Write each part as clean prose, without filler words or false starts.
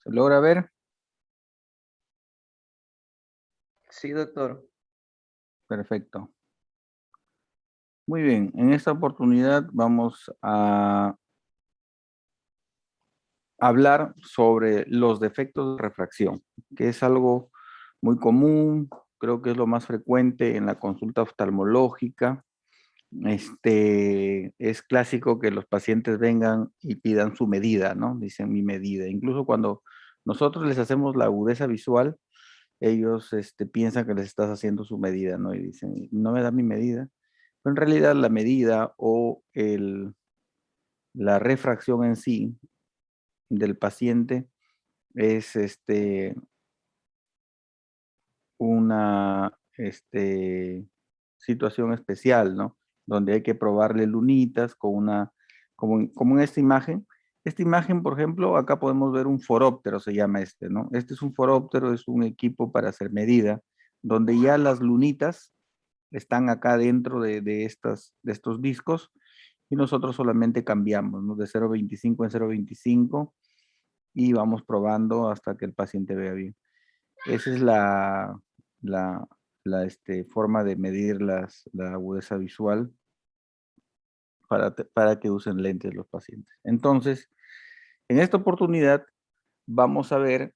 ¿Se logra ver? Sí, doctor. Perfecto. Muy bien, en esta oportunidad vamos a hablar sobre los defectos de refracción, que es algo muy común, creo que es lo más frecuente en la consulta oftalmológica. Es clásico que los pacientes vengan y pidan su medida, ¿no? Dicen mi medida. Incluso cuando nosotros les hacemos la agudeza visual, ellos piensan que les estás haciendo su medida, ¿no? Y dicen, no me da mi medida. Pero en realidad la medida o la refracción en sí del paciente es una situación especial, ¿no? Donde hay que probarle lunitas con como en esta imagen. Esta imagen, por ejemplo, acá podemos ver un foróptero, se llama ¿no? Este es un foróptero, es un equipo para hacer medida, donde ya las lunitas están acá dentro de estos discos y nosotros solamente cambiamos, ¿no? De 0,25 en 0,25 y vamos probando hasta que el paciente vea bien. Esa es la, forma de medir la agudeza visual para que usen lentes los pacientes. Entonces, en esta oportunidad vamos a ver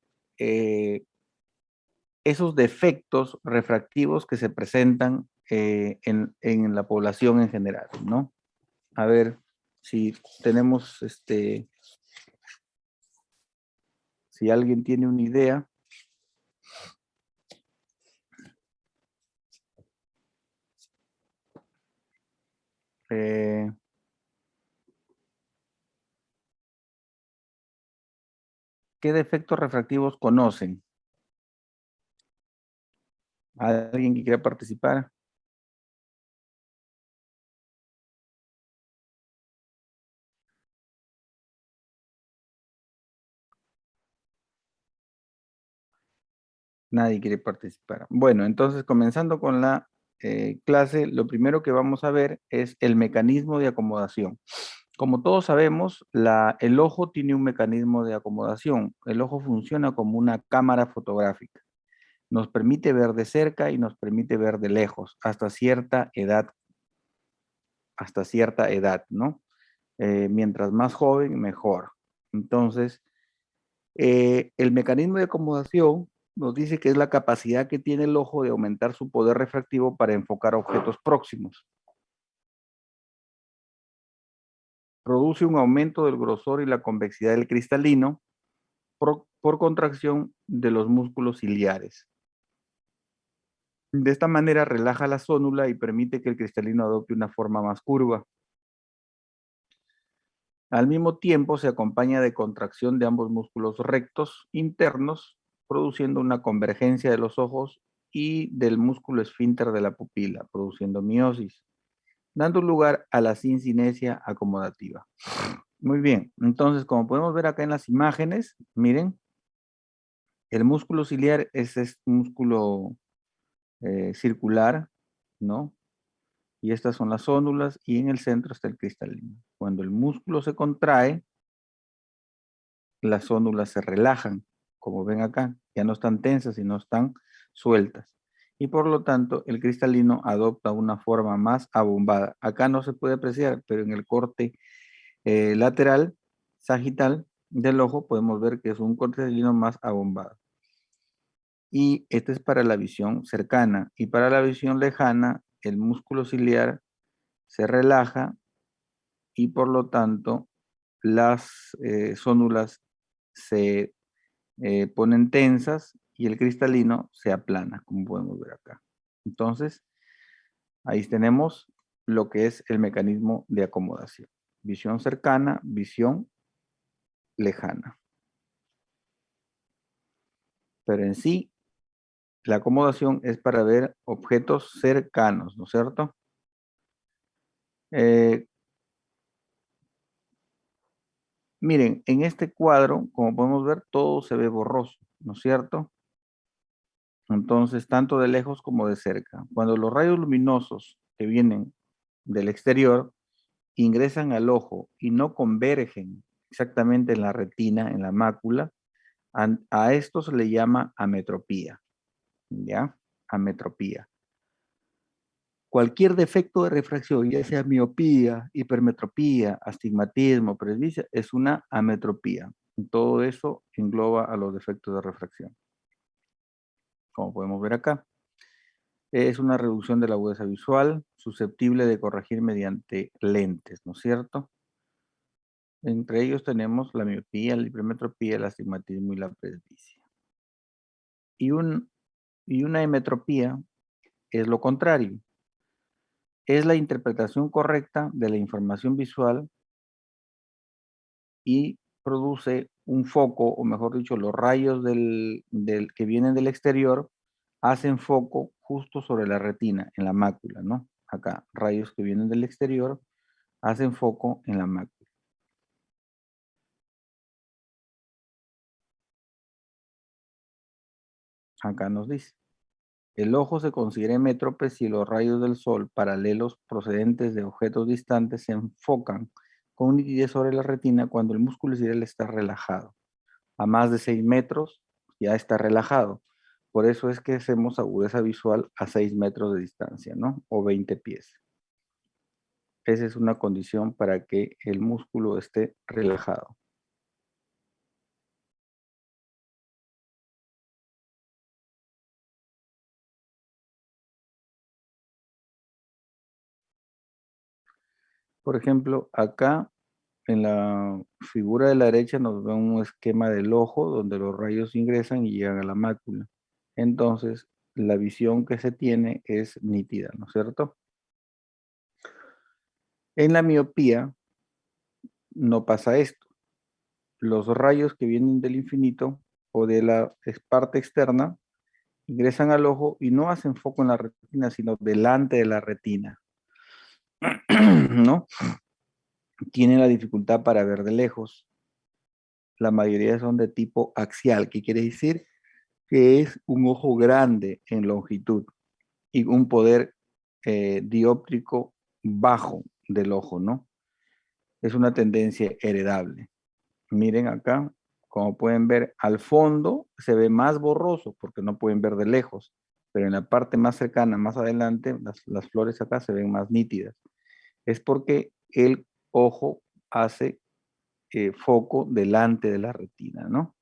esos defectos refractivos que se presentan en la población en general, ¿no? A ver si tenemos, si alguien tiene una idea. Eh, ¿Qué defectos refractivos conocen? ¿Alguien que quiera participar? Nadie quiere participar. Bueno, entonces comenzando con la clase, lo primero que vamos a ver es el mecanismo de acomodación. Como todos sabemos, el ojo tiene un mecanismo de acomodación. El ojo funciona como una cámara fotográfica. Nos permite ver de cerca y nos permite ver de lejos, hasta cierta edad, ¿no? Mientras más joven, mejor. Entonces, el mecanismo de acomodación nos dice que es la capacidad que tiene el ojo de aumentar su poder refractivo para enfocar objetos próximos. Produce un aumento del grosor y la convexidad del cristalino por contracción de los músculos ciliares. De esta manera relaja la zónula y permite que el cristalino adopte una forma más curva. Al mismo tiempo se acompaña de contracción de ambos músculos rectos internos, produciendo una convergencia de los ojos y del músculo esfínter de la pupila, produciendo miosis, dando lugar a la sincinesia acomodativa. Muy bien, entonces como podemos ver acá en las imágenes, miren, el músculo ciliar es este músculo circular, ¿no? Y estas son las zónulas y en el centro está el cristalino. Cuando el músculo se contrae, las zónulas se relajan, como ven acá, ya no están tensas, sino están sueltas. Y por lo tanto, el cristalino adopta una forma más abombada. Acá no se puede apreciar, pero en el corte lateral, sagital del ojo, podemos ver que es un cristalino más abombado. Y este es para la visión cercana. Y para la visión lejana, el músculo ciliar se relaja y por lo tanto las zónulas se ponen tensas y el cristalino se aplana, como podemos ver acá. Entonces, ahí tenemos lo que es el mecanismo de acomodación. Visión cercana, visión lejana. Pero en sí, la acomodación es para ver objetos cercanos, ¿no es cierto? Miren, en este cuadro, como podemos ver, todo se ve borroso, ¿no es cierto? Entonces, tanto de lejos como de cerca. Cuando los rayos luminosos que vienen del exterior ingresan al ojo y no convergen exactamente en la retina, en la mácula, A esto se le llama ametropía, ¿ya? Ametropía. Cualquier defecto de refracción, ya sea miopía, hipermetropía, astigmatismo, presbicia, es una ametropía. Todo eso engloba a los defectos de refracción. Como podemos ver acá, es una reducción de la agudeza visual susceptible de corregir mediante lentes, ¿no es cierto? Entre ellos tenemos la miopía, la hipermetropía, el astigmatismo y la presbicia. Y una emetropía es lo contrario. Es la interpretación correcta de la información visual y produce un foco, o mejor dicho, los rayos que vienen del exterior hacen foco justo sobre la retina, en la mácula, ¿no? Acá, rayos que vienen del exterior hacen foco en la mácula. Acá nos dice, el ojo se considera emétrope si los rayos del sol paralelos procedentes de objetos distantes se enfocan con nitidez sobre la retina cuando el músculo ciliar está relajado. A más de 6 metros ya está relajado. Por eso es que hacemos agudeza visual a 6 metros de distancia, ¿no? O 20 pies. Esa es una condición para que el músculo esté relajado. Por ejemplo, acá en la figura de la derecha nos ve un esquema del ojo donde los rayos ingresan y llegan a la mácula. Entonces, la visión que se tiene es nítida, ¿no es cierto? En la miopía no pasa esto. Los rayos que vienen del infinito o de la parte externa ingresan al ojo y no hacen foco en la retina, sino delante de la retina, ¿no? Tienen la dificultad para ver de lejos. La mayoría son de tipo axial, que quiere decir que es un ojo grande en longitud y un poder dióptrico bajo del ojo, ¿no? Es una tendencia heredable. Miren acá, como pueden ver, al fondo se ve más borroso porque no pueden ver de lejos, pero en la parte más cercana, más adelante, las flores acá se ven más nítidas. Es porque el ojo hace foco delante de la retina, ¿no?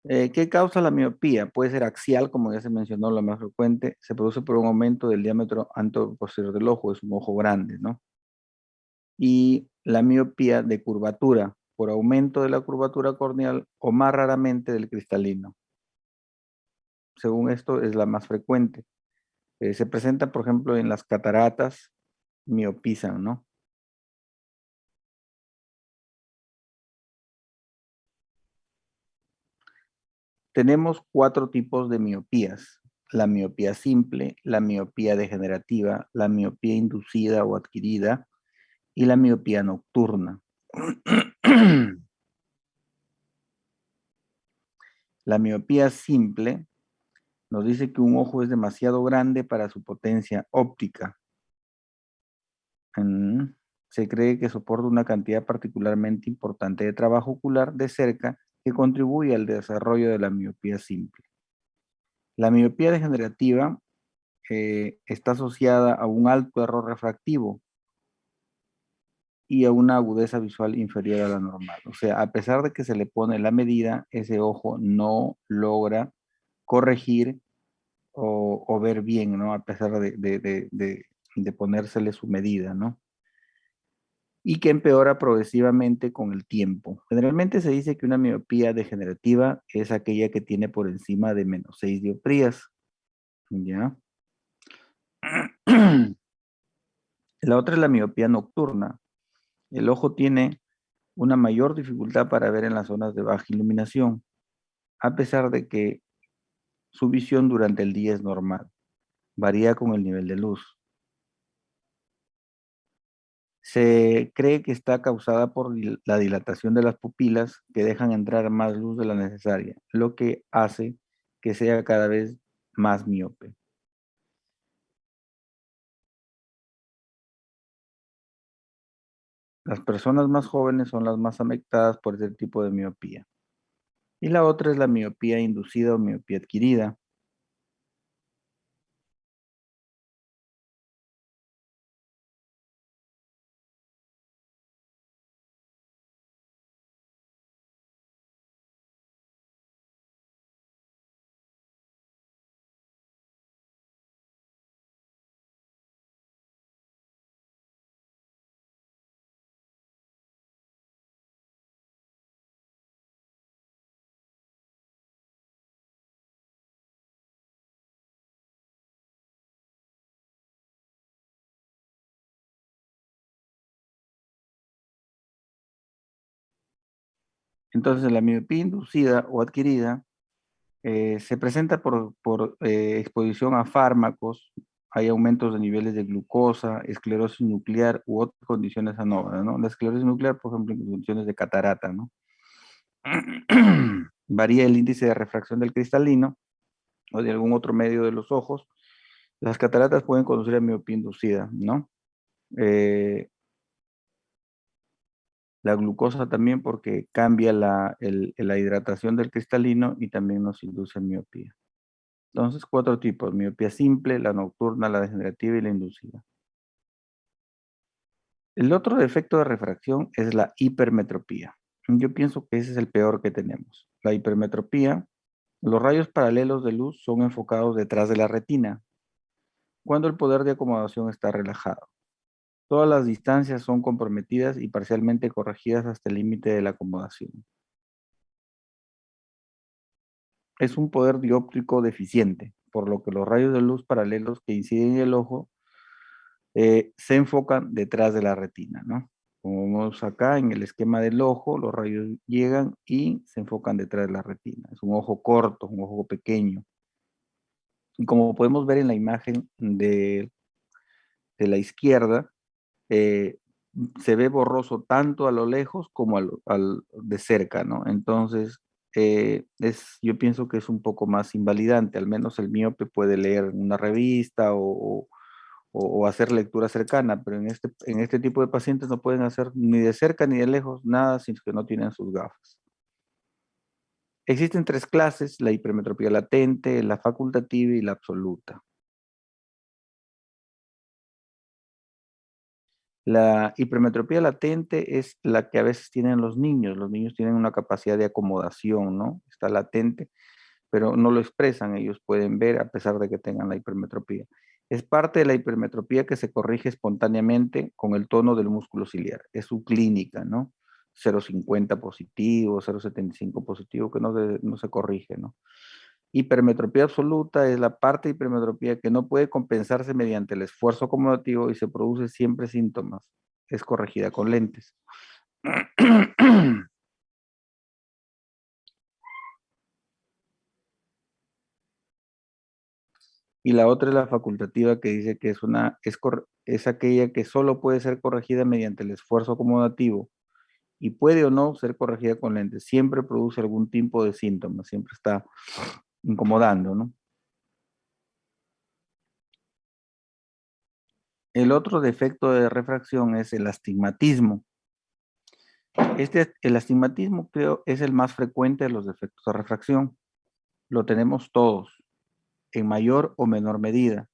¿Qué causa la miopía? Puede ser axial, como ya se mencionó, lo más frecuente. Se produce por un aumento del diámetro anteroposterior del ojo, es un ojo grande, ¿no? Y la miopía de curvatura, por aumento de la curvatura corneal o más raramente del cristalino. Según esto, es la más frecuente. Se presenta, por ejemplo, en las cataratas, miopizan, ¿no? Tenemos 4 tipos de miopías. La miopía simple, la miopía degenerativa, la miopía inducida o adquirida y la miopía nocturna. La miopía simple nos dice que un ojo es demasiado grande para su potencia óptica. Se cree que soporta una cantidad particularmente importante de trabajo ocular de cerca que contribuye al desarrollo de la miopía simple. La miopía degenerativa está asociada a un alto error refractivo y a una agudeza visual inferior a la normal. O sea, a pesar de que se le pone la medida, ese ojo no logra corregir o ver bien, ¿no? A pesar de ponérsele su medida, ¿no? Y que empeora progresivamente con el tiempo. Generalmente se dice que una miopía degenerativa es aquella que tiene por encima de menos 6 dioptrías, ¿ya? La otra es la miopía nocturna. El ojo tiene una mayor dificultad para ver en las zonas de baja iluminación, a pesar de que su visión durante el día es normal. Varía con el nivel de luz. Se cree que está causada por la dilatación de las pupilas que dejan entrar más luz de la necesaria, lo que hace que sea cada vez más miope. Las personas más jóvenes son las más afectadas por este tipo de miopía. Y la otra es la miopía inducida o miopía adquirida. Entonces, la miopía inducida o adquirida se presenta por exposición a fármacos, hay aumentos de niveles de glucosa, esclerosis nuclear u otras condiciones anómalas, ¿no? La esclerosis nuclear, por ejemplo, en condiciones de catarata, ¿no? Varía el índice de refracción del cristalino o de algún otro medio de los ojos. Las cataratas pueden conducir a miopía inducida, ¿no? Eh, la glucosa también porque cambia la hidratación del cristalino y también nos induce miopía. Entonces, 4 tipos: miopía simple, la nocturna, la degenerativa y la inducida. El otro defecto de refracción es la hipermetropía. Yo pienso que ese es el peor que tenemos. La hipermetropía, los rayos paralelos de luz son enfocados detrás de la retina, cuando el poder de acomodación está relajado. Todas las distancias son comprometidas y parcialmente corregidas hasta el límite de la acomodación. Es un poder dióptrico deficiente, por lo que los rayos de luz paralelos que inciden en el ojo se enfocan detrás de la retina, ¿no? Como vemos acá en el esquema del ojo, los rayos llegan y se enfocan detrás de la retina. Es un ojo corto, un ojo pequeño. Y como podemos ver en la imagen de la izquierda, eh, se ve borroso tanto a lo lejos como de cerca, ¿no? Entonces, yo pienso que es un poco más invalidante, al menos el miope puede leer una revista o hacer lectura cercana, pero en este tipo de pacientes no pueden hacer ni de cerca ni de lejos nada si es que no tienen sus gafas. Existen 3 clases: la hipermetropía latente, la facultativa y la absoluta. La hipermetropía latente es la que a veces tienen los niños. Los niños tienen una capacidad de acomodación, ¿no? Está latente, pero no lo expresan. Ellos pueden ver a pesar de que tengan la hipermetropía. Es parte de la hipermetropía que se corrige espontáneamente con el tono del músculo ciliar. Es su clínica, ¿no? 0,50 positivo, 0,75 positivo, que no se corrige, ¿no? Hipermetropía absoluta es la parte de hipermetropía que no puede compensarse mediante el esfuerzo acomodativo y se produce siempre síntomas. Es corregida con lentes. Y la otra es la facultativa, que dice que es aquella que solo puede ser corregida mediante el esfuerzo acomodativo y puede o no ser corregida con lentes. Siempre produce algún tipo de síntomas, siempre está incomodando, ¿no? El otro defecto de refracción es el astigmatismo. El astigmatismo creo es el más frecuente de los defectos de refracción. Lo tenemos todos, en mayor o menor medida.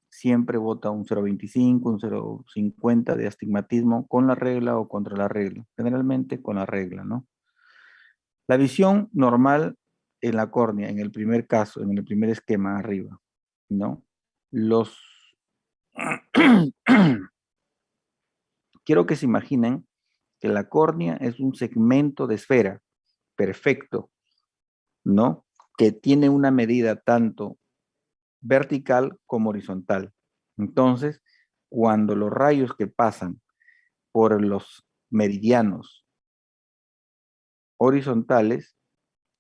Siempre vota un 0,25, un 0,50 de astigmatismo con la regla o contra la regla. Generalmente con la regla, ¿no? La visión normal en la córnea, en el primer caso, en el primer esquema arriba, ¿no? Los... Quiero que se imaginen que la córnea es un segmento de esfera perfecto, ¿no? Que tiene una medida tanto vertical como horizontal. Entonces, cuando los rayos que pasan por los meridianos horizontales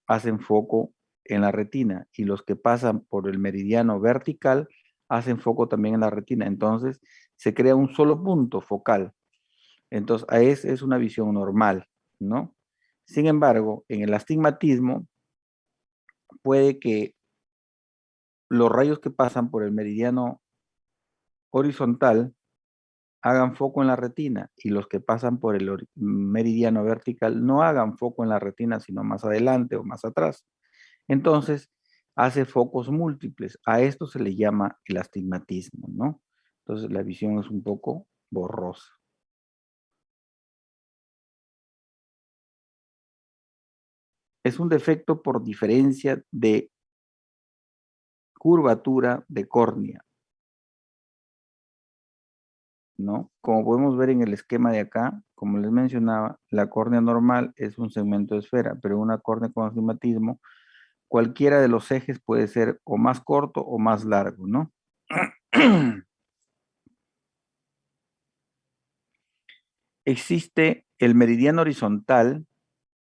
hacen foco en la retina y los que pasan por el meridiano vertical hacen foco también en la retina. Entonces, se crea un solo punto focal. Entonces, es una visión normal, ¿no? Sin embargo, en el astigmatismo puede que los rayos que pasan por el meridiano horizontal hagan foco en la retina y los que pasan por el meridiano vertical no hagan foco en la retina, sino más adelante o más atrás. Entonces, hace focos múltiples. A esto se le llama el astigmatismo, ¿no? Entonces, la visión es un poco borrosa. Es un defecto por diferencia de curvatura de córnea, ¿no? Como podemos ver en el esquema de acá, como les mencionaba, la córnea normal es un segmento de esfera, pero una córnea con astigmatismo, cualquiera de los ejes puede ser o más corto o más largo, ¿no? Existe el meridiano horizontal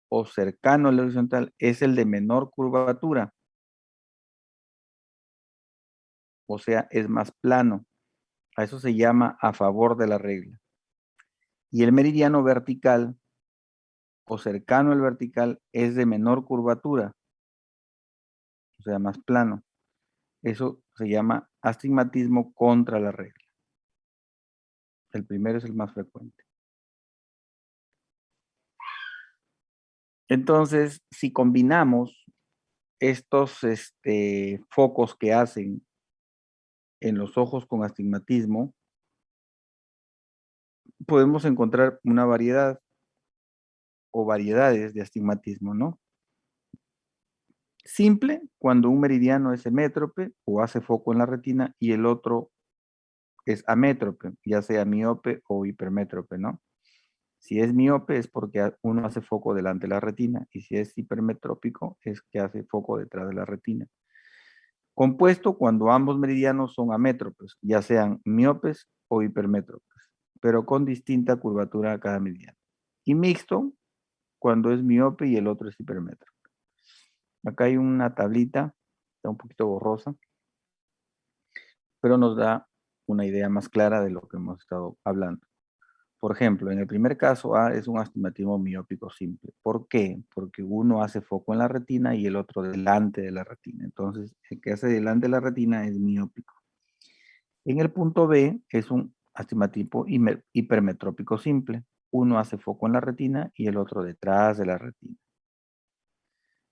o cercano al horizontal, es el de menor curvatura, o sea, es más plano. A eso se llama a favor de la regla. Y el meridiano vertical o cercano al vertical es de menor curvatura, o sea, más plano. Eso se llama astigmatismo contra la regla. El primero es el más frecuente. Entonces, si combinamos estos focos que hacen en los ojos con astigmatismo, podemos encontrar una variedad o variedades de astigmatismo, ¿no? Simple, cuando un meridiano es hemétrope o hace foco en la retina y el otro es amétrope, ya sea miope o hipermétrope, ¿no? Si es miope es porque uno hace foco delante de la retina y si es hipermetrópico es que hace foco detrás de la retina. Compuesto cuando ambos meridianos son amétropes, ya sean miopes o hipermétropes, pero con distinta curvatura a cada meridiano. Y mixto cuando es miope y el otro es hipermétrope. Acá hay una tablita, está un poquito borrosa, pero nos da una idea más clara de lo que hemos estado hablando. Por ejemplo, en el primer caso A es un astigmatismo miópico simple. ¿Por qué? Porque uno hace foco en la retina y el otro delante de la retina. Entonces, el que hace delante de la retina es miópico. En el punto B es un astigmatismo hipermetrópico simple. Uno hace foco en la retina y el otro detrás de la retina.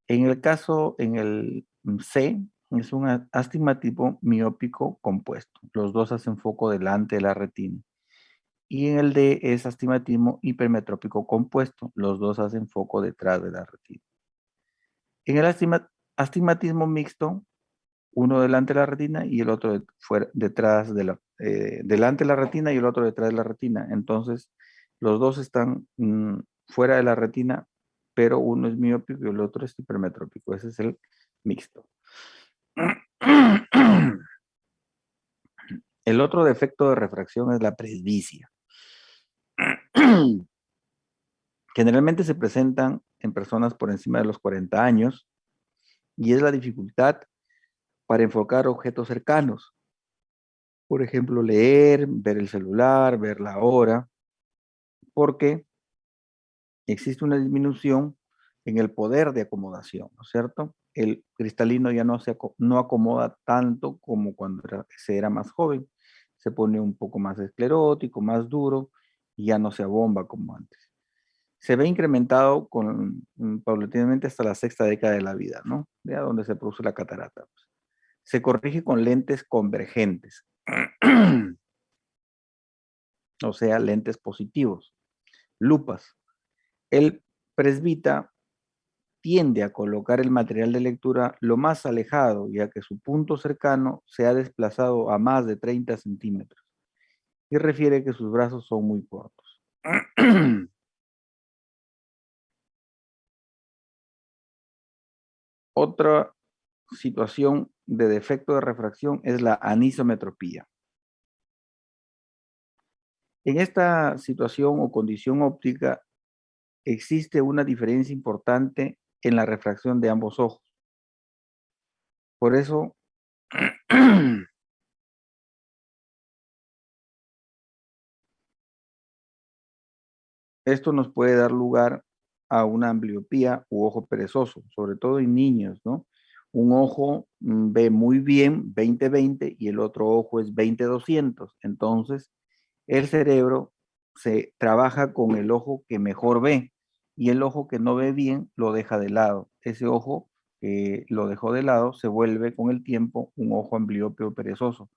En el caso, en el C, es un astigmatismo miópico compuesto. Los dos hacen foco delante de la retina. Y en el D es astigmatismo hipermetrópico compuesto. Los dos hacen foco detrás de la retina. En el astigmatismo mixto, uno delante de la retina y el otro detrás de delante de la retina y el otro detrás de la retina. Entonces, los dos están fuera de la retina, pero uno es miópico y el otro es hipermetrópico. Ese es el mixto. El otro defecto de refracción es la presbicia. Generalmente se presentan en personas por encima de los 40 años y es la dificultad para enfocar objetos cercanos. Por ejemplo, leer, ver el celular, ver la hora, porque existe una disminución en el poder de acomodación, ¿no es cierto? El cristalino ya no acomoda tanto como cuando se era más joven. Se pone un poco más esclerótico, más duro y ya no se abomba como antes. Se ve incrementado paulatinamente hasta la sexta década de la vida, ¿no? De donde se produce la catarata. Se corrige con lentes convergentes, o sea, lentes positivos, lupas. El presbita tiende a colocar el material de lectura lo más alejado, ya que su punto cercano se ha desplazado a más de 30 centímetros y refiere que sus brazos son muy cortos. Otra situación de defecto de refracción es la anisometropía. En esta situación o condición óptica existe una diferencia importante en la refracción de ambos ojos. Por eso, esto nos puede dar lugar a una ambliopía u ojo perezoso, sobre todo en niños, ¿no? Un ojo ve muy bien 20/20 y el otro ojo es 20/200. Entonces, El cerebro se trabaja con el ojo que mejor ve y el ojo que no ve bien lo deja de lado. Ese ojo que lo dejó de lado se vuelve con el tiempo un ojo ambliopio o perezoso,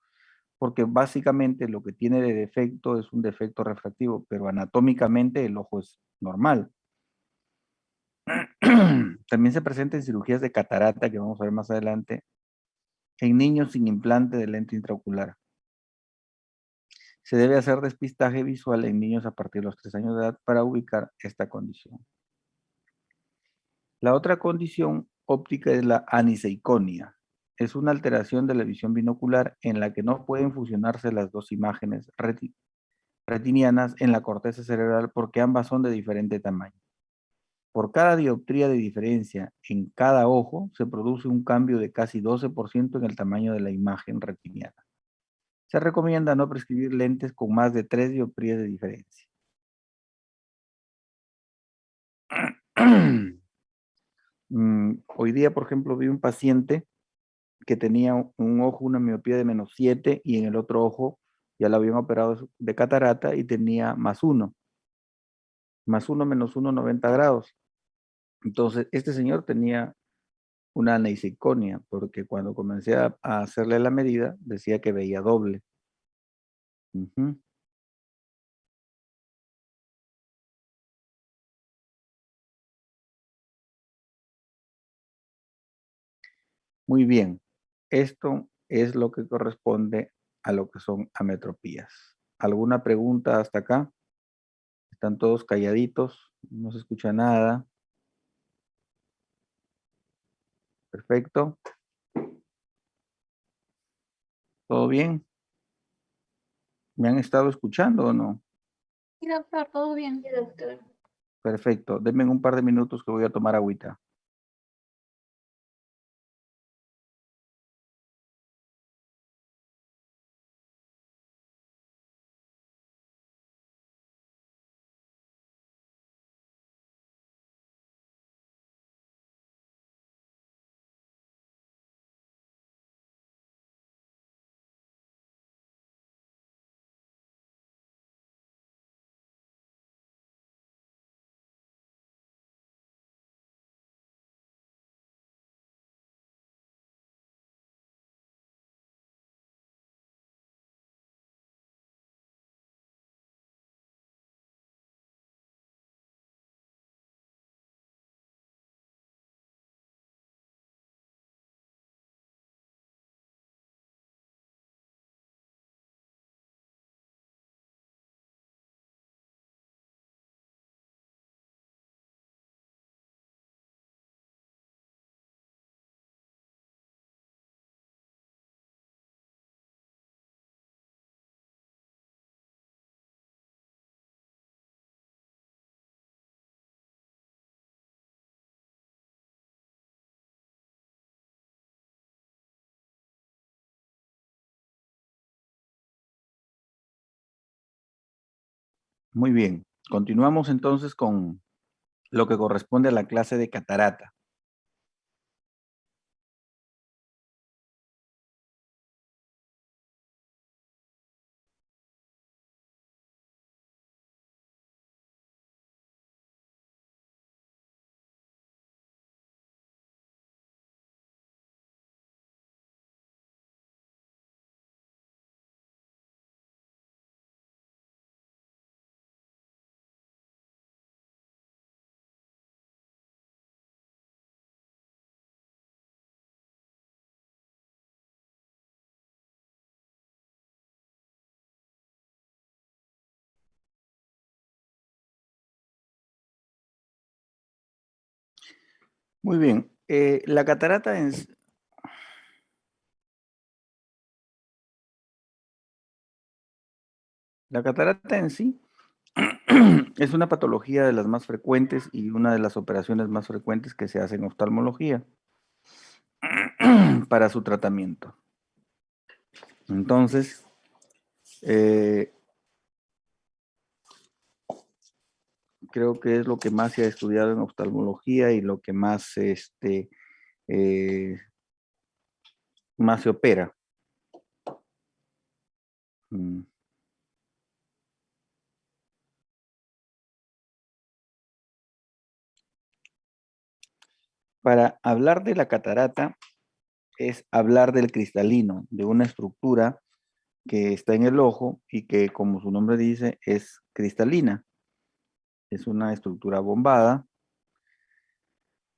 porque básicamente lo que tiene de defecto es un defecto refractivo, pero anatómicamente el ojo es normal. También se presenta en cirugías de catarata, que vamos a ver más adelante, en niños sin implante de lente intraocular. Se debe hacer despistaje visual en niños a partir de los 3 años de edad para ubicar esta condición. La otra condición óptica es la aniseiconia. Es una alteración de la visión binocular en la que no pueden fusionarse las dos imágenes retinianas en la corteza cerebral porque ambas son de diferente tamaño. Por cada dioptría de diferencia en cada ojo se produce un cambio de casi 12% en el tamaño de la imagen retiniana. Se recomienda no prescribir lentes con más de 3 dioptrías de diferencia. Hoy día, por ejemplo, vi un paciente que tenía un ojo, una miopía de -7 y en el otro ojo ya lo habían operado de catarata y tenía +1, +1, -1, 90 grados. Entonces, este señor tenía una aneisiconia, porque cuando comencé a hacerle la medida, decía que veía doble. Ujú. Muy bien. Esto es lo que corresponde a lo que son ametropías. ¿Alguna pregunta hasta acá? Están todos calladitos, no se escucha nada. Perfecto. ¿Todo bien? ¿Me han estado escuchando o no? Sí, doctor, todo bien. Sí, doctor. Perfecto. Denme un par de minutos que voy a tomar agüita. Muy bien. Continuamos entonces con lo que corresponde a la clase de catarata. Muy bien. La catarata en sí es una patología de las más frecuentes y una de las operaciones más frecuentes que se hace en oftalmología para su tratamiento. Entonces, creo que es lo que más se ha estudiado en oftalmología y lo que más, eh, más se opera. Mm. Para hablar de la catarata es hablar del cristalino, de una estructura que está en el ojo y que, como su nombre dice, es cristalina. Es una estructura bombada.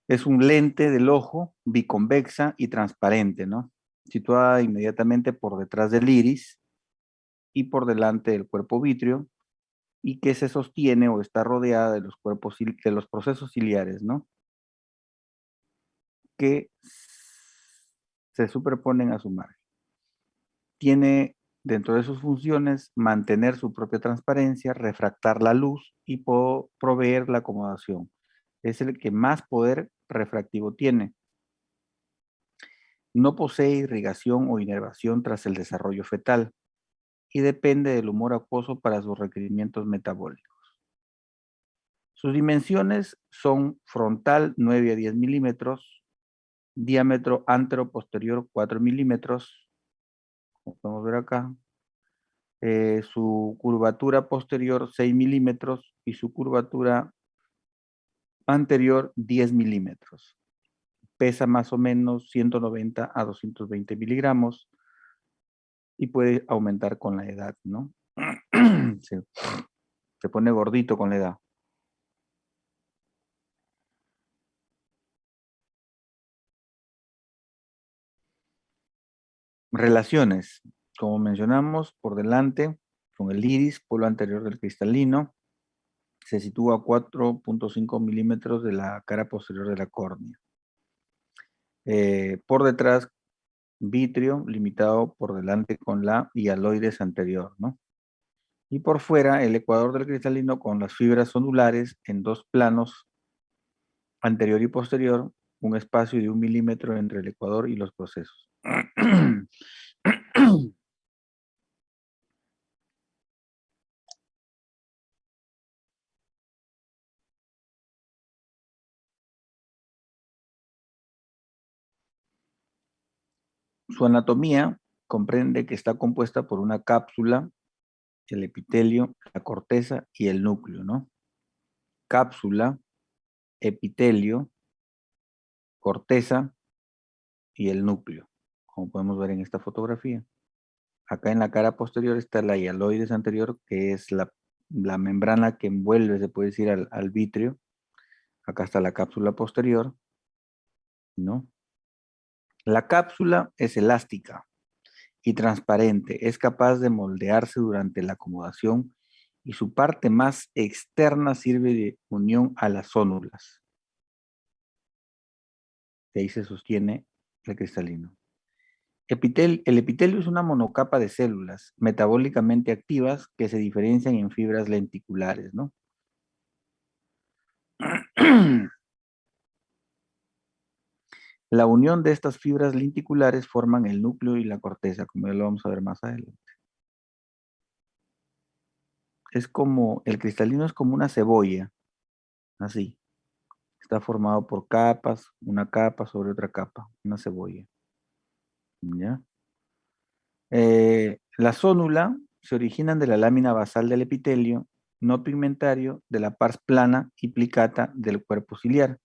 Es un lente del ojo biconvexa y transparente, ¿no? Situada inmediatamente por detrás del iris y por delante del cuerpo vítreo y que se sostiene o está rodeada de de los procesos ciliares, ¿no? Que se superponen a su margen. Tiene dentro de sus funciones mantener su propia transparencia, refractar la luz y proveer la acomodación. Es el que más poder refractivo tiene. No posee irrigación o inervación tras el desarrollo fetal y depende del humor acuoso para sus requerimientos metabólicos. Sus dimensiones son frontal 9 a 10 milímetros, diámetro antero-posterior 4 milímetros, como podemos ver acá, su curvatura posterior 6 milímetros y su curvatura anterior 10 milímetros. Pesa más o menos 190 a 220 miligramos y puede aumentar con la edad, ¿no? Se pone gordito con la edad. Relaciones, como mencionamos, por delante, con el iris, polo anterior del cristalino, se sitúa a 4.5 milímetros de la cara posterior de la córnea. Por detrás, vitrio, limitado por delante con la hialoides anterior, ¿no? Y por fuera, el ecuador del cristalino con las fibras ondulares en dos planos, anterior y posterior, un espacio de 1 milímetro entre el ecuador y los procesos. Su anatomía comprende que está compuesta por una cápsula, el epitelio, la corteza y el núcleo, ¿no? Cápsula, epitelio, corteza y el núcleo, como podemos ver en esta fotografía. Acá en la cara posterior está la hialoides anterior, que es la membrana que envuelve, se puede decir, al vitrio. Acá está la cápsula posterior, ¿no? La cápsula es elástica y transparente, es capaz de moldearse durante la acomodación y su parte más externa sirve de unión a las zónulas. De ahí se sostiene el cristalino. El epitelio es una monocapa de células metabólicamente activas que se diferencian en fibras lenticulares, ¿no? La unión de estas fibras lenticulares forman el núcleo y la corteza, como ya lo vamos a ver más adelante. El cristalino es como una cebolla, así. Está formado por capas, una capa sobre otra capa, una cebolla. ¿Ya? La zónula se originan de la lámina basal del epitelio, no pigmentario, de la pars plana y plicata del cuerpo ciliar.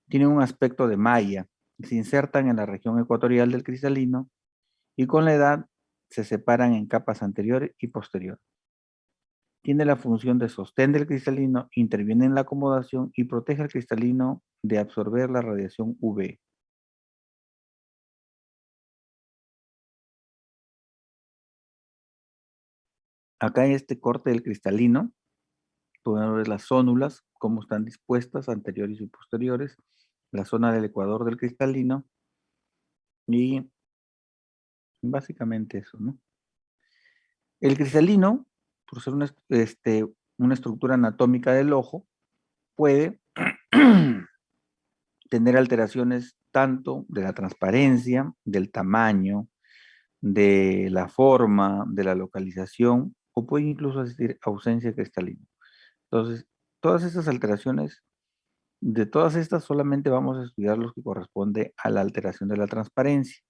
Tienen un aspecto de malla, se insertan en la región ecuatorial del cristalino y con la edad se separan en capas anterior y posterior. Tiene la función de sostén del cristalino, interviene en la acomodación y protege al cristalino de absorber la radiación UV. Acá en este corte del cristalino, podemos ver las zónulas, cómo están dispuestas, anteriores y posteriores, la zona del ecuador del cristalino y básicamente eso, ¿no? El cristalino, por ser una estructura anatómica del ojo, puede tener alteraciones tanto de la transparencia, del tamaño, de la forma, de la localización, o puede incluso existir ausencia cristalina. Entonces, todas estas alteraciones, de todas estas solamente vamos a estudiar los que corresponde a la alteración de la transparencia,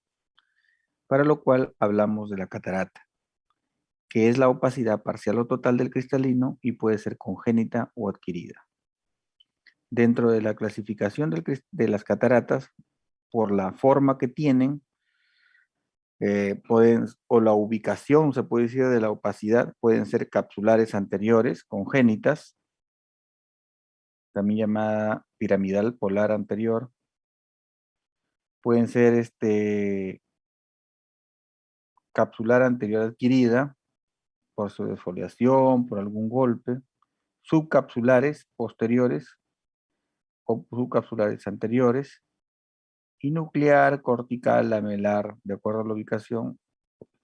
para lo cual hablamos de la catarata, que es la opacidad parcial o total del cristalino y puede ser congénita o adquirida. Dentro de la clasificación de las cataratas, por la forma que tienen, o la ubicación, se puede decir, de la opacidad, pueden ser capsulares anteriores, congénitas, también llamada piramidal polar anterior. Pueden ser capsular anterior adquirida por su desfoliación, por algún golpe, subcapsulares posteriores o subcapsulares anteriores, y nuclear, cortical, lamelar, de acuerdo a la ubicación,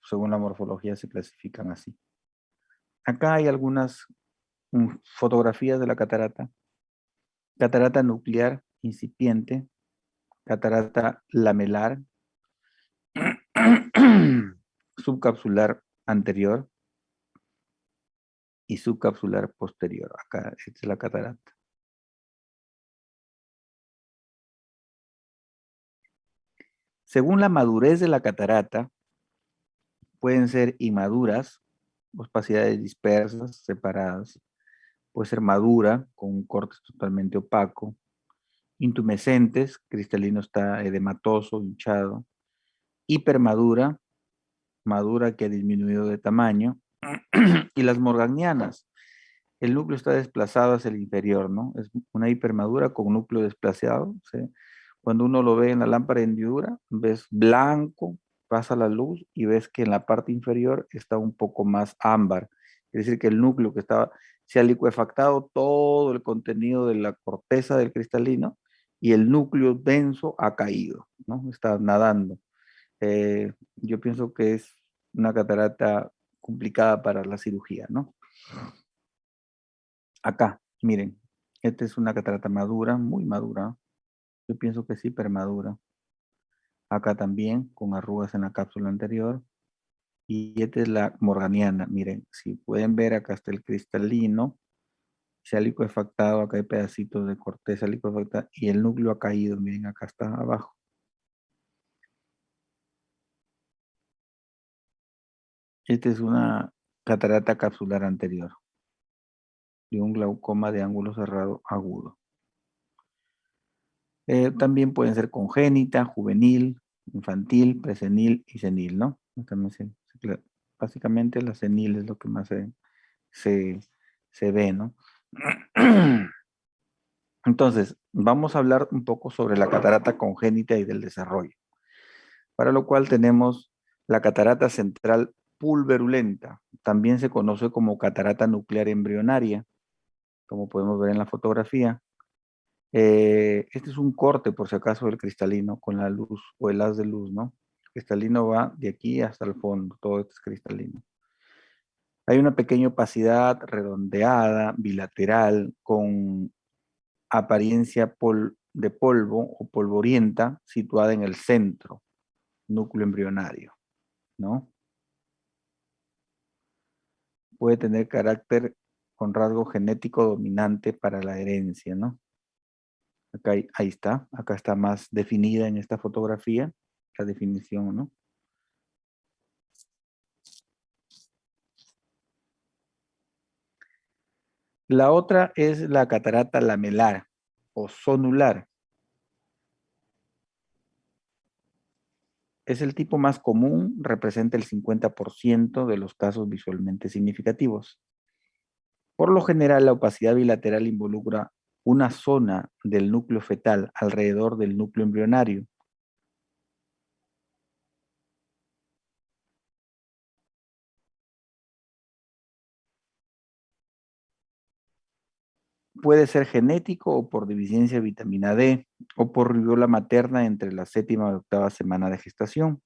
según la morfología se clasifican así. Acá hay algunas fotografías de la catarata. Catarata nuclear incipiente, catarata lamelar, subcapsular anterior y subcapsular posterior. Acá esta es la catarata. Según la madurez de la catarata, pueden ser inmaduras, opacidades dispersas, separadas. Puede ser madura, con un corte totalmente opaco. Intumescentes, cristalino está edematoso, hinchado. Hipermadura, madura que ha disminuido de tamaño. Y las morganianas, el núcleo está desplazado hacia el inferior, ¿no? Es una hipermadura con núcleo desplazado, ¿sí? Cuando uno lo ve en la lámpara de hendidura, ves blanco, pasa la luz y ves que en la parte inferior está un poco más ámbar. Es decir, que el núcleo que estaba, se ha licuefactado todo el contenido de la corteza del cristalino y el núcleo denso ha caído, ¿no? Está nadando. Yo pienso que es una catarata complicada para la cirugía, ¿no? Acá, miren, esta es una catarata madura, muy madura. Yo pienso que sí, hipermadura. Acá también, con arrugas en la cápsula anterior. Y esta es la morganiana. Miren, si pueden ver, acá está el cristalino. Se ha licuefactado, acá hay pedacitos de corteza licuefactada y el núcleo ha caído. Miren, acá está abajo. Esta es una catarata capsular anterior de un glaucoma de ángulo cerrado agudo. También pueden ser congénita, juvenil, infantil, presenil y senil, ¿no? También básicamente la senil es lo que más se ve, ¿no? Entonces, vamos a hablar un poco sobre la catarata congénita y del desarrollo, para lo cual tenemos la catarata central pulverulenta, también se conoce como catarata nuclear embrionaria, como podemos ver en la fotografía. Este es un corte, por si acaso, del cristalino con la luz o el haz de luz, ¿no? El cristalino va de aquí hasta el fondo, todo esto es cristalino. Hay una pequeña opacidad redondeada, bilateral, con apariencia de polvo o polvorienta, situada en el centro, núcleo embrionario, ¿no? Puede tener carácter con rasgo genético dominante para la herencia, ¿no? Acá ahí está, acá está más definida en esta fotografía, la definición, ¿no? La otra es la catarata lamelar o zonular. Es el tipo más común, representa el 50% de los casos visualmente significativos. Por lo general, la opacidad bilateral involucra una zona del núcleo fetal alrededor del núcleo embrionario. Puede ser genético o por deficiencia de vitamina D o por rubiola materna entre la 7ª y 8ª semana de gestación.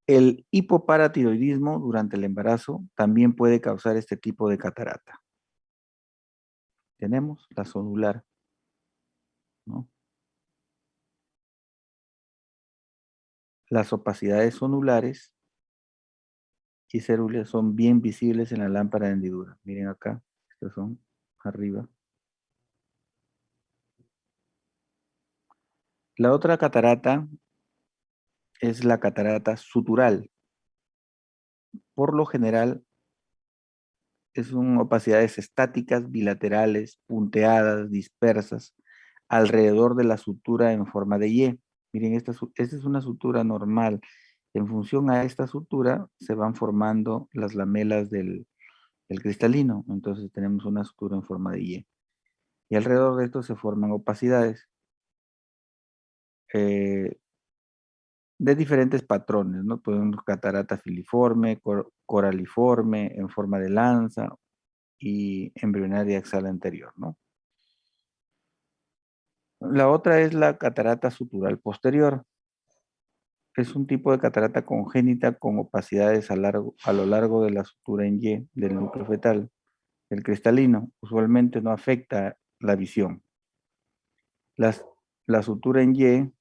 El hipoparatiroidismo durante el embarazo también puede causar este tipo de catarata. Tenemos la zonular, ¿no? Las opacidades zonulares y cérulas son bien visibles en la lámpara de hendidura. Miren acá, estas son arriba. La otra catarata es la catarata sutural. Por lo general, son opacidades estáticas, bilaterales, punteadas, dispersas, alrededor de la sutura en forma de Y. Miren, esta es una sutura normal. En función a esta sutura se van formando las lamelas del cristalino. Entonces tenemos una sutura en forma de Y. Y alrededor de esto se forman opacidades de diferentes patrones, ¿no? Podemos catarata filiforme, coraliforme, en forma de lanza y embrionaria axial anterior, ¿no? La otra es la catarata sutural posterior. Es un tipo de catarata congénita con opacidades a lo largo de la sutura en Y del núcleo fetal. El cristalino usualmente no afecta la visión. La sutura en Y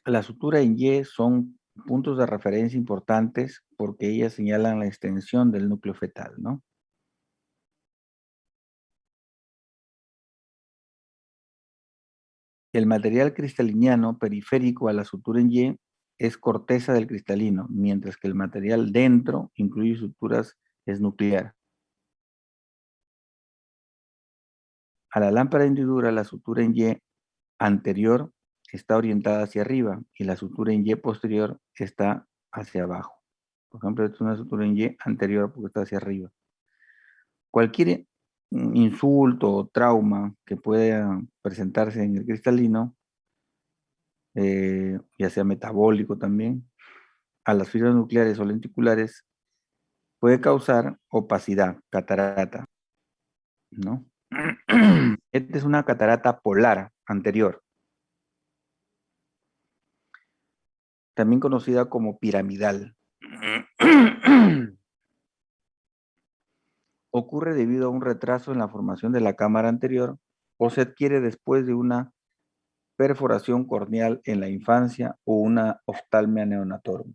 la sutura en Y son puntos de referencia importantes porque ellas señalan la extensión del núcleo fetal, ¿no? El material cristaliniano periférico a la sutura en Y es corteza del cristalino, mientras que el material dentro incluye suturas es nuclear. A la lámpara de hendidura, la sutura en Y anterior está orientada hacia arriba y la sutura en Y posterior está hacia abajo. Por ejemplo, esta es una sutura en Y anterior porque está hacia arriba. Cualquier insulto o trauma que pueda presentarse en el cristalino, ya sea metabólico también, a las fibras nucleares o lenticulares, puede causar opacidad, catarata, ¿no? Esta es una catarata polar anterior, también conocida como piramidal. Ocurre debido a un retraso en la formación de la cámara anterior o se adquiere después de una perforación corneal en la infancia o una oftalmia neonatorum.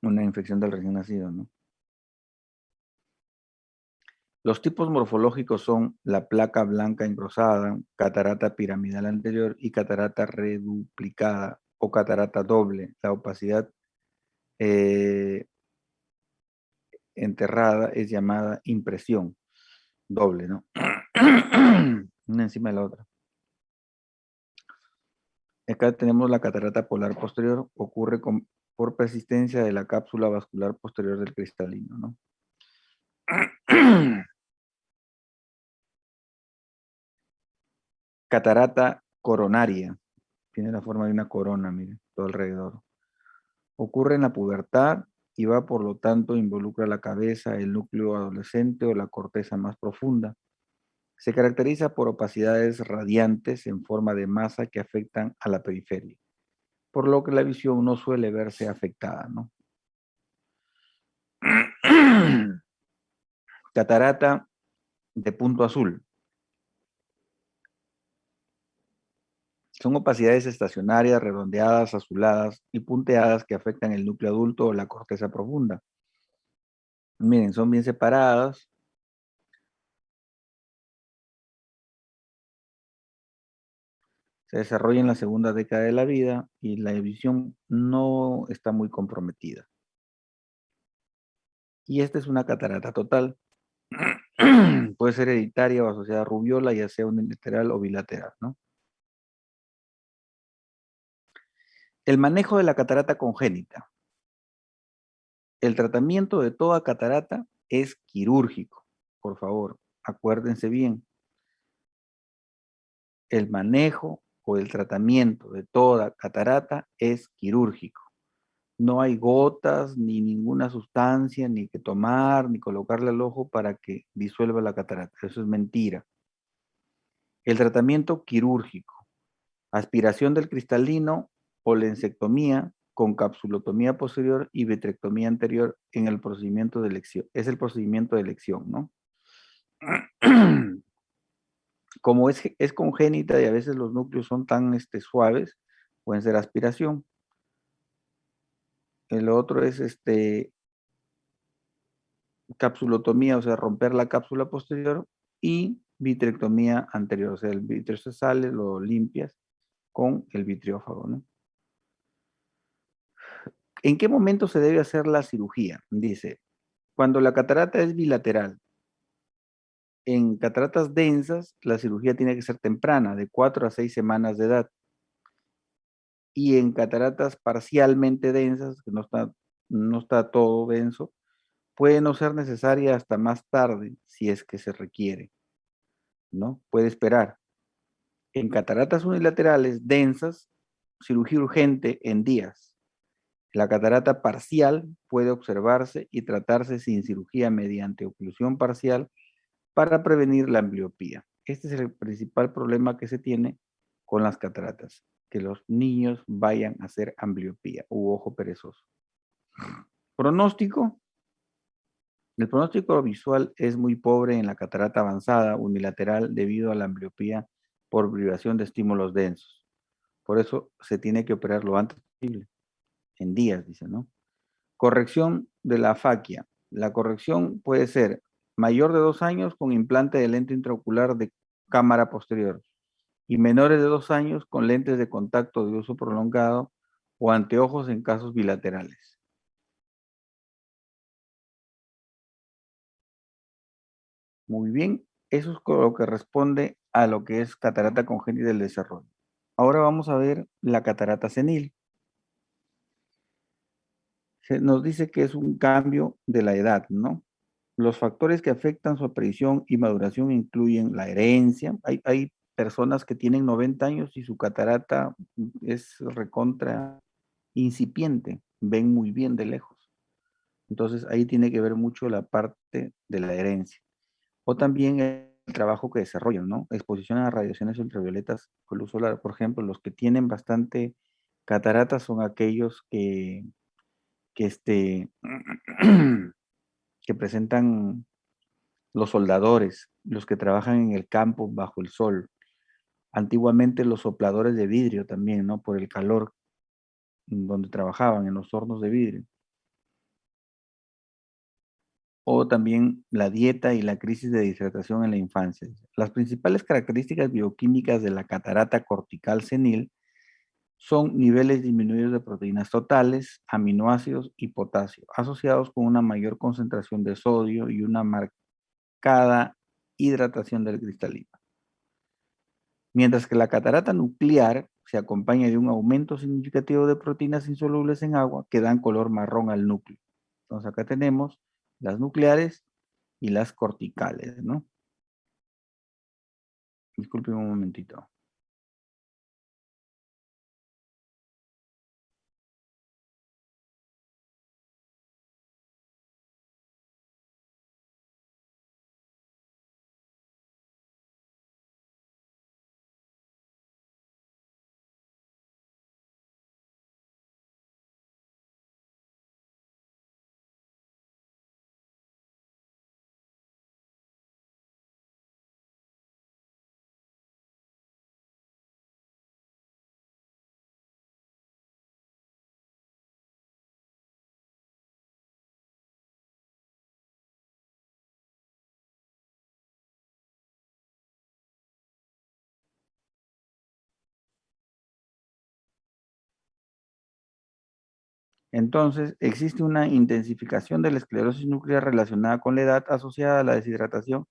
Una infección del recién nacido, ¿no? Los tipos morfológicos son la placa blanca engrosada, catarata piramidal anterior y catarata reduplicada o catarata doble. La opacidad enterrada es llamada impresión doble, ¿no? Una encima de la otra. Acá tenemos la catarata polar posterior, ocurre por persistencia de la cápsula vascular posterior del cristalino, ¿no? Catarata coronaria, tiene la forma de una corona, miren, todo alrededor. Ocurre en la pubertad y va, por lo tanto, involucra la cabeza, el núcleo adolescente o la corteza más profunda. Se caracteriza por opacidades radiantes en forma de masa que afectan a la periferia, por lo que la visión no suele verse afectada, ¿no? Catarata de punto azul. Son opacidades estacionarias, redondeadas, azuladas y punteadas que afectan el núcleo adulto o la corteza profunda. Miren, son bien separadas. Se desarrolla en la segunda década de la vida y la visión no está muy comprometida. Y esta es una catarata total. Puede ser hereditaria o asociada a rubiola, ya sea unilateral o bilateral, ¿no? El manejo de la catarata congénita. El tratamiento de toda catarata es quirúrgico. Por favor, acuérdense bien. El manejo o el tratamiento de toda catarata es quirúrgico. No hay gotas, ni ninguna sustancia, ni que tomar, ni colocarle al ojo para que disuelva la catarata. Eso es mentira. El tratamiento quirúrgico. Aspiración del cristalino o lensectomía con capsulotomía posterior y vitrectomía anterior en el procedimiento de elección. Es el procedimiento de elección, ¿no? Como es congénita y a veces los núcleos son tan suaves, pueden ser aspiración. El otro es capsulotomía, o sea, romper la cápsula posterior, y vitrectomía anterior, o sea, el vitrio se sale, lo limpias con el vitriófago, ¿no? ¿En qué momento se debe hacer la cirugía? Dice, cuando la catarata es bilateral. En cataratas densas, la cirugía tiene que ser temprana, de 4 a 6 semanas de edad. Y en cataratas parcialmente densas, que no está todo denso, puede no ser necesaria hasta más tarde, si es que se requiere, ¿no? Puede esperar. En cataratas unilaterales densas, cirugía urgente en días. La catarata parcial puede observarse y tratarse sin cirugía mediante oclusión parcial para prevenir la ambliopía. Este es el principal problema que se tiene con las cataratas, que los niños vayan a hacer ambliopía u ojo perezoso. Pronóstico. El pronóstico visual es muy pobre en la catarata avanzada unilateral debido a la ambliopía por privación de estímulos densos. Por eso se tiene que operar lo antes posible, en días, dice, ¿no? Corrección de la afaquia. La corrección puede ser mayor de 2 años con implante de lente intraocular de cámara posterior y menores de 2 años con lentes de contacto de uso prolongado o anteojos en casos bilaterales. Muy bien, eso es lo que responde a lo que es catarata congénita del desarrollo. Ahora vamos a ver la catarata senil. Nos dice que es un cambio de la edad, ¿no? Los factores que afectan su aparición y maduración incluyen la herencia. Hay personas que tienen 90 años y su catarata es recontra incipiente, ven muy bien de lejos. Entonces ahí tiene que ver mucho la parte de la herencia. O también el trabajo que desarrollan, ¿no? Exposición a radiaciones ultravioletas con luz solar. Por ejemplo, los que tienen bastante cataratas son aquellos que que presentan los soldadores, los que trabajan en el campo bajo el sol. Antiguamente los sopladores de vidrio también, ¿no? Por el calor donde trabajaban, en los hornos de vidrio. O también la dieta y la crisis de deshidratación en la infancia. Las principales características bioquímicas de la catarata cortical senil son niveles disminuidos de proteínas totales, aminoácidos y potasio, asociados con una mayor concentración de sodio y una marcada hidratación del cristalino. Mientras que la catarata nuclear se acompaña de un aumento significativo de proteínas insolubles en agua que dan color marrón al núcleo. Entonces acá tenemos las nucleares y las corticales, ¿no? Disculpen un momentito. Entonces, existe una intensificación de la esclerosis nuclear relacionada con la edad asociada a la deshidratación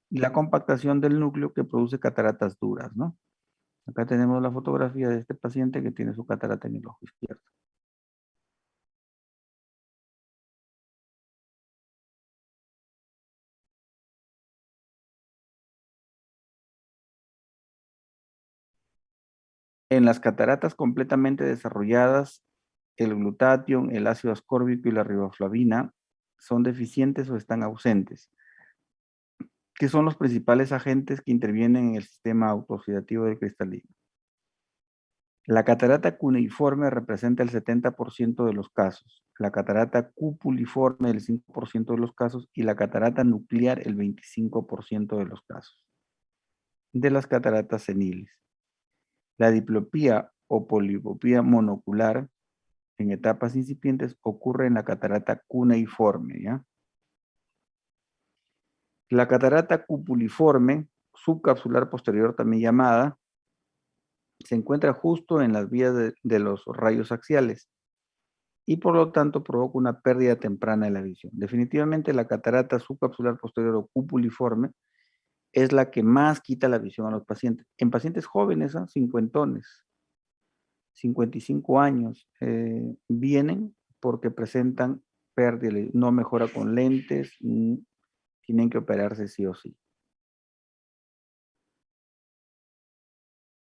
y la compactación del núcleo que produce cataratas duras, ¿no? Acá tenemos la fotografía de este paciente que tiene su catarata en el ojo izquierdo. En las cataratas completamente desarrolladas, el glutatión, el ácido ascórbico y la riboflavina son deficientes o están ausentes, que son los principales agentes que intervienen en el sistema autooxidativo del cristalino. La catarata cuneiforme representa el 70% de los casos, la catarata cupuliforme el 5% de los casos y la catarata nuclear el 25% de los casos de las cataratas seniles. La diplopía o polipopía monocular en etapas incipientes ocurre en la catarata cuneiforme, ¿ya? La catarata cupuliforme, subcapsular posterior también llamada, se encuentra justo en las vías de los rayos axiales y por lo tanto provoca una pérdida temprana de la visión. Definitivamente la catarata subcapsular posterior o cupuliforme es la que más quita la visión a los pacientes. En pacientes jóvenes, cincuentones, 55 años, vienen porque presentan pérdida, no mejora con lentes, tienen que operarse sí o sí.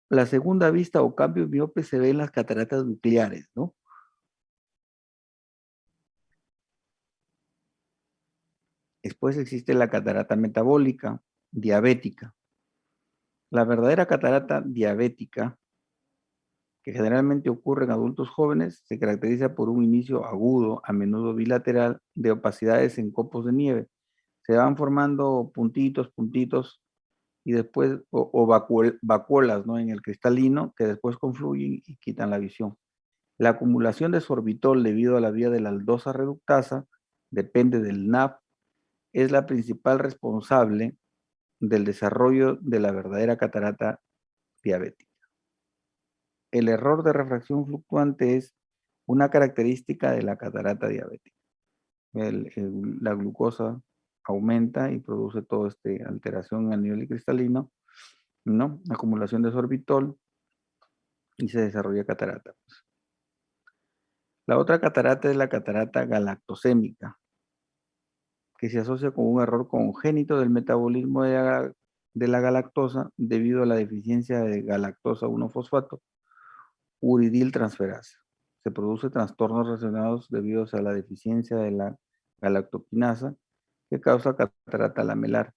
La segunda vista o cambio miope se ve en las cataratas nucleares, ¿no? Después existe la catarata metabólica, diabética. La verdadera catarata diabética, que generalmente ocurre en adultos jóvenes, se caracteriza por un inicio agudo, a menudo bilateral, de opacidades en copos de nieve. Se van formando puntitos, y después, vacuolas, ¿no? En el cristalino, que después confluyen y quitan la visión. La acumulación de sorbitol debido a la vía de la aldosa reductasa, depende del NAP, es la principal responsable del desarrollo de la verdadera catarata diabética. El error de refracción fluctuante es una característica de la catarata diabética. La glucosa aumenta y produce toda esta alteración a nivel cristalino, ¿no? Acumulación de sorbitol y se desarrolla catarata. La otra catarata es la catarata galactosémica, que se asocia con un error congénito del metabolismo de la galactosa debido a la deficiencia de galactosa 1-fosfato, uridiltransferasa. Se producen trastornos relacionados debido a la deficiencia de la galactoquinasa que causa catarata lamelar.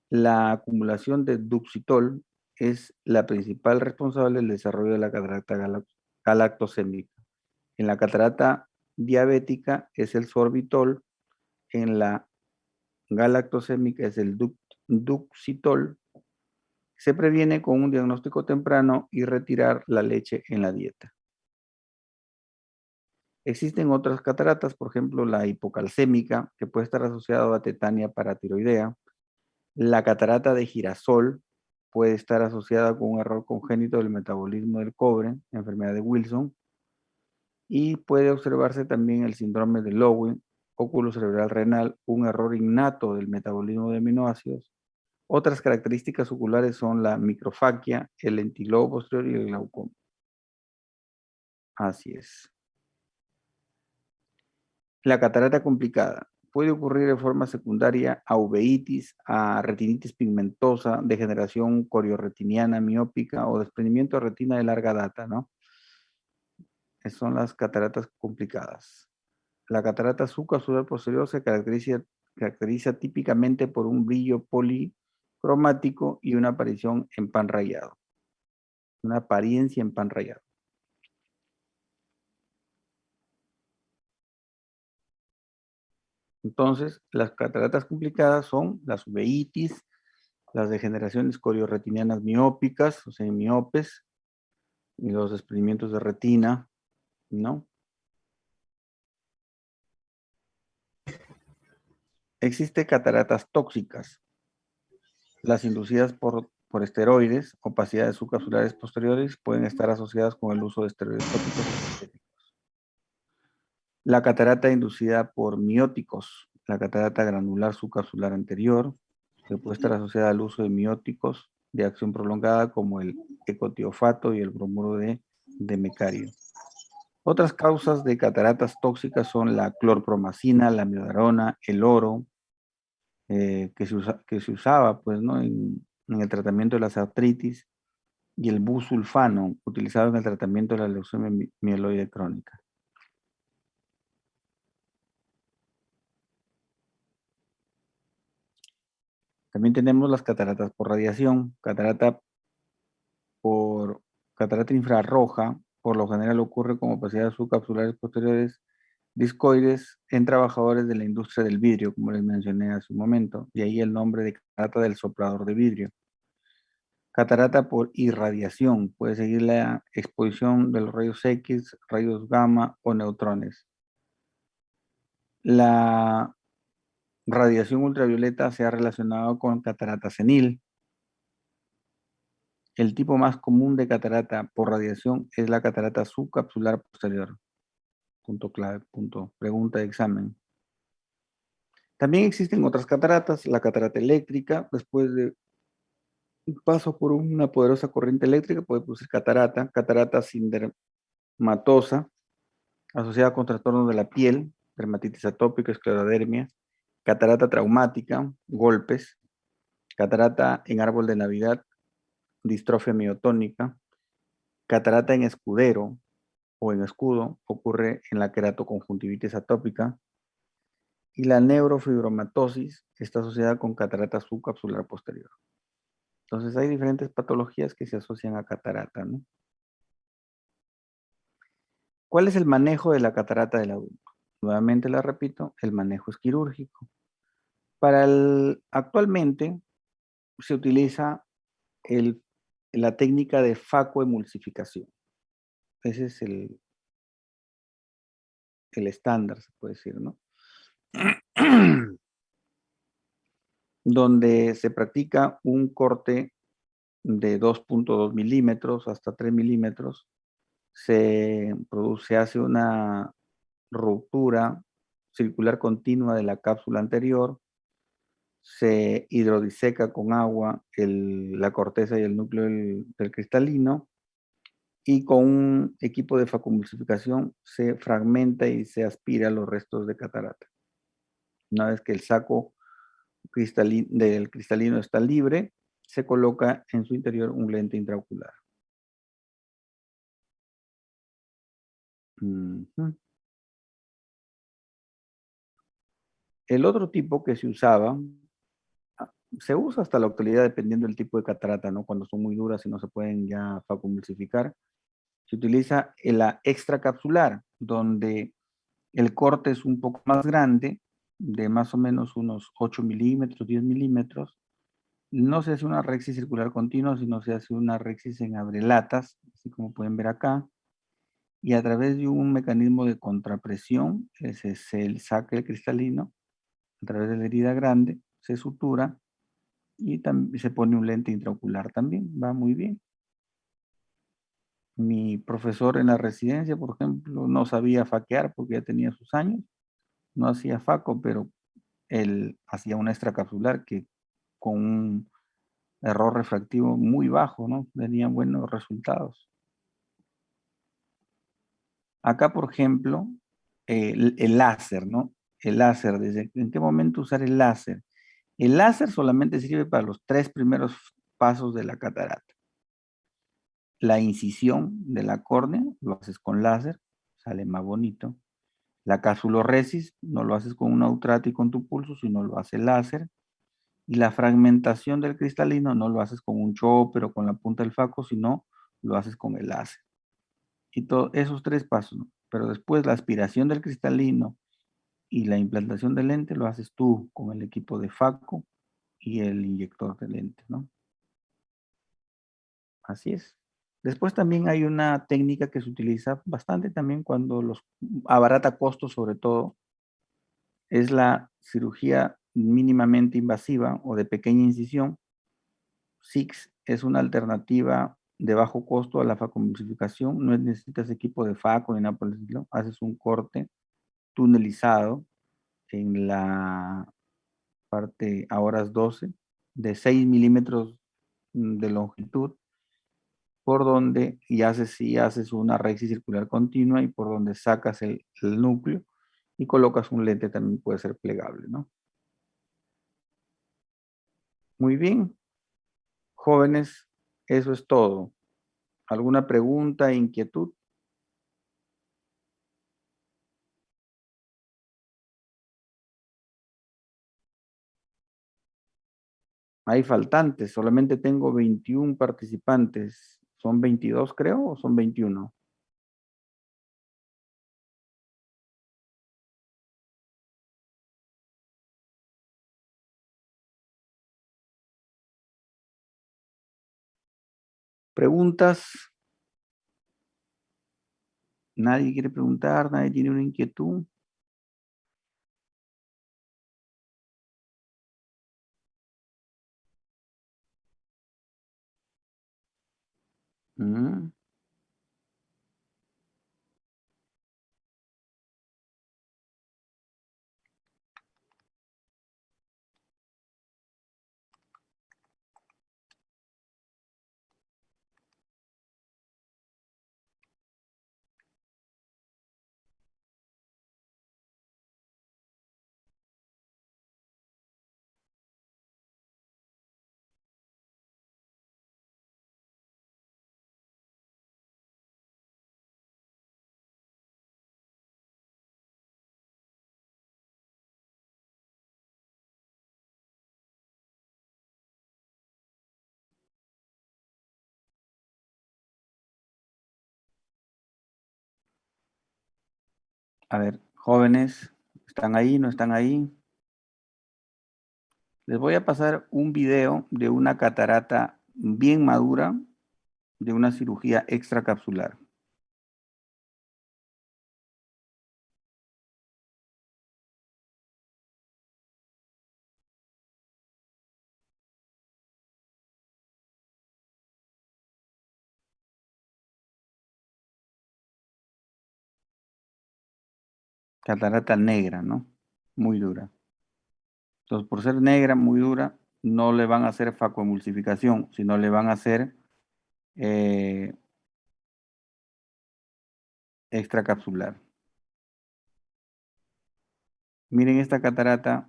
La acumulación de duxitol es la principal responsable del desarrollo de la catarata galactosémica. En la catarata diabética es el sorbitol, en la galactosémica es el duxitol. Se previene con un diagnóstico temprano y retirar la leche en la dieta. Existen otras cataratas, por ejemplo, la hipocalcémica, que puede estar asociada a tetania paratiroidea. La catarata de girasol puede estar asociada con un error congénito del metabolismo del cobre, enfermedad de Wilson. Y puede observarse también el síndrome de Lowe, óculo cerebral renal, un error innato del metabolismo de aminoácidos. Otras características oculares son la microfaquia, el lentilobo posterior y el glaucoma. Así es. La catarata complicada puede ocurrir de forma secundaria a uveitis, a retinitis pigmentosa, degeneración corioretiniana miópica o desprendimiento de retina de larga data, ¿no? Esas son las cataratas complicadas. La catarata subcapsular posterior se caracteriza típicamente por un brillo policromático y una aparición en pan rayado. Una apariencia en pan rayado. Entonces, las cataratas complicadas son las uveitis, las degeneraciones corioretinianas miópicas, o sea, miopes, y los desprendimientos de retina, ¿no? Existen cataratas tóxicas, las inducidas por esteroides, opacidades subcapsulares posteriores, pueden estar asociadas con el uso de esteroides tópicos o sintéticos. La catarata inducida por mióticos, la catarata granular subcapsular anterior, que puede estar asociada al uso de mióticos de acción prolongada como el ecotiofato y el bromuro de mecario. Otras causas de cataratas tóxicas son la clorpromacina, la amiodarona, el oro, que se usaba pues, ¿no? en el tratamiento de las artritis, y el busulfano, utilizado en el tratamiento de la leucemia mieloide crónica. También tenemos las cataratas por radiación, catarata infrarroja, por lo general ocurre con opacidades subcapsulares posteriores discoides en trabajadores de la industria del vidrio, como les mencioné hace un momento, y ahí el nombre de catarata del soplador de vidrio. Catarata por irradiación, puede seguir la exposición de los rayos X, rayos gamma o neutrones. La radiación ultravioleta se ha relacionado con catarata senil. El tipo más común de catarata por radiación es la catarata subcapsular posterior. Punto clave, punto, pregunta de examen. También existen otras cataratas, la catarata eléctrica, después de un paso por una poderosa corriente eléctrica puede producir catarata, catarata sindermatosa, asociada con trastornos de la piel, dermatitis atópica, esclerodermia, catarata traumática, golpes, catarata en árbol de Navidad, distrofia miotónica, catarata en escudero o en escudo, ocurre en la queratoconjuntivitis atópica, y la neurofibromatosis está asociada con catarata subcapsular posterior. Entonces hay diferentes patologías que se asocian a catarata, ¿no? ¿Cuál es el manejo de la catarata del adulto? Nuevamente la repito, el manejo es quirúrgico. Actualmente se utiliza la técnica de facoemulsificación. Ese es el estándar, se puede decir, ¿no? Donde se practica un corte de 2.2 milímetros hasta 3 milímetros. Se hace una ruptura circular continua de la cápsula anterior, se hidrodiseca con agua la corteza y el núcleo del cristalino, y con un equipo de facomulsificación se fragmenta y se aspira los restos de catarata. Una vez que el saco del cristalino está libre, se coloca en su interior un lente intraocular. El otro tipo que se usaba, se usa hasta la actualidad dependiendo del tipo de catarata, ¿no? Cuando son muy duras y no se pueden ya facomulsificar, se utiliza la extracapsular, donde el corte es un poco más grande, de más o menos unos 8 milímetros, 10 milímetros. No se hace una rexis circular continua, sino se hace una rexis en abrelatas, así como pueden ver acá, y a través de un mecanismo de contrapresión, se saca el cristalino, a través de la herida grande, se sutura y también se pone un lente intraocular también, va muy bien. Mi profesor en la residencia, por ejemplo, no sabía faquear porque ya tenía sus años, no hacía faco, pero él hacía una extracapsular que con un error refractivo muy bajo, ¿no? Tenía buenos resultados. Acá, por ejemplo, el láser, ¿no? El láser, ¿en qué momento usar el láser? El láser solamente sirve para los 3 primeros pasos de la catarata. La incisión de la córnea lo haces con láser, sale más bonito. La capsulorresis no lo haces con un autrato y con tu pulso, sino lo hace láser. Y la fragmentación del cristalino no lo haces con un chopper o con la punta del faco, sino lo haces con el láser. Y todos esos 3 pasos, ¿no? Pero después la aspiración del cristalino y la implantación del lente lo haces tú con el equipo de faco y el inyector de lente, ¿no? Así es. Después también hay una técnica que se utiliza bastante también cuando abarata costos, sobre todo, es la cirugía mínimamente invasiva o de pequeña incisión. SIX es una alternativa de bajo costo a la facomulsificación. No necesitas equipo de faco ni nada por el estilo. Haces un corte tunelizado en la parte a horas 12 de 6 milímetros de longitud, por donde haces una rexis circular continua y por donde sacas el núcleo y colocas un lente, también puede ser plegable, ¿no? Muy bien, jóvenes, eso es todo. ¿Alguna pregunta, inquietud? Hay faltantes, solamente tengo 21 participantes. ¿Son 22 creo o son 21? ¿Preguntas? ¿Nadie quiere preguntar? ¿Nadie tiene una inquietud? Mm. A ver, jóvenes, ¿están ahí? ¿No están ahí? Les voy a pasar un video de una catarata bien madura de una cirugía extracapsular. Catarata negra, ¿no? Muy dura. Entonces, por ser negra, muy dura, no le van a hacer facoemulsificación, sino le van a hacer eh, extracapsular. Miren esta catarata.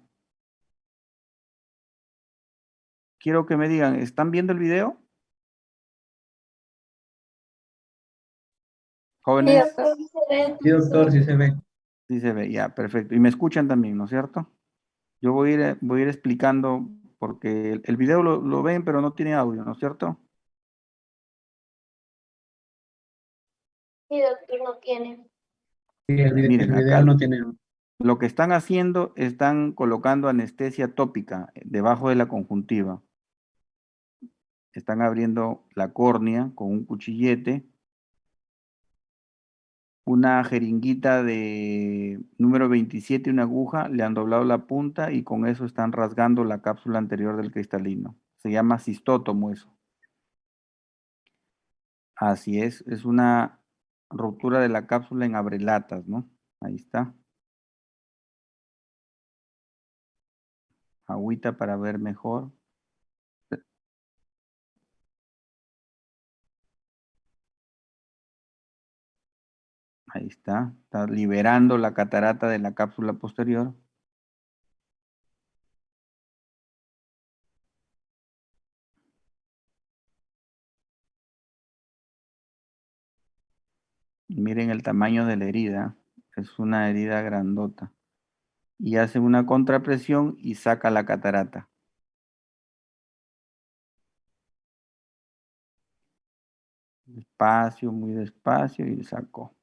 Quiero que me digan, ¿están viendo el video? Jóvenes, Sí, doctor, sí se ve. sí se ve, ya, perfecto. Y me escuchan también, ¿no es cierto? Yo voy a ir explicando, porque el video lo ven, pero no tiene audio, ¿no es cierto? Sí, doctor, no tiene. Sí, el Miren, acá video no tiene. lo que están haciendo, están colocando anestesia tópica debajo de la conjuntiva. Están abriendo la córnea con un cuchillete, una jeringuita de número 27, una aguja, le han doblado la punta y con eso están rasgando la cápsula anterior del cristalino. Se llama cistótomo eso. Así es una ruptura de la cápsula en abrelatas, ¿no? Ahí está. Agüita para ver mejor. Ahí está. Está liberando la catarata de la cápsula posterior. Miren el tamaño de la herida. Es una herida grandota. Y hace una contrapresión y saca la catarata. Despacio, muy despacio y sacó.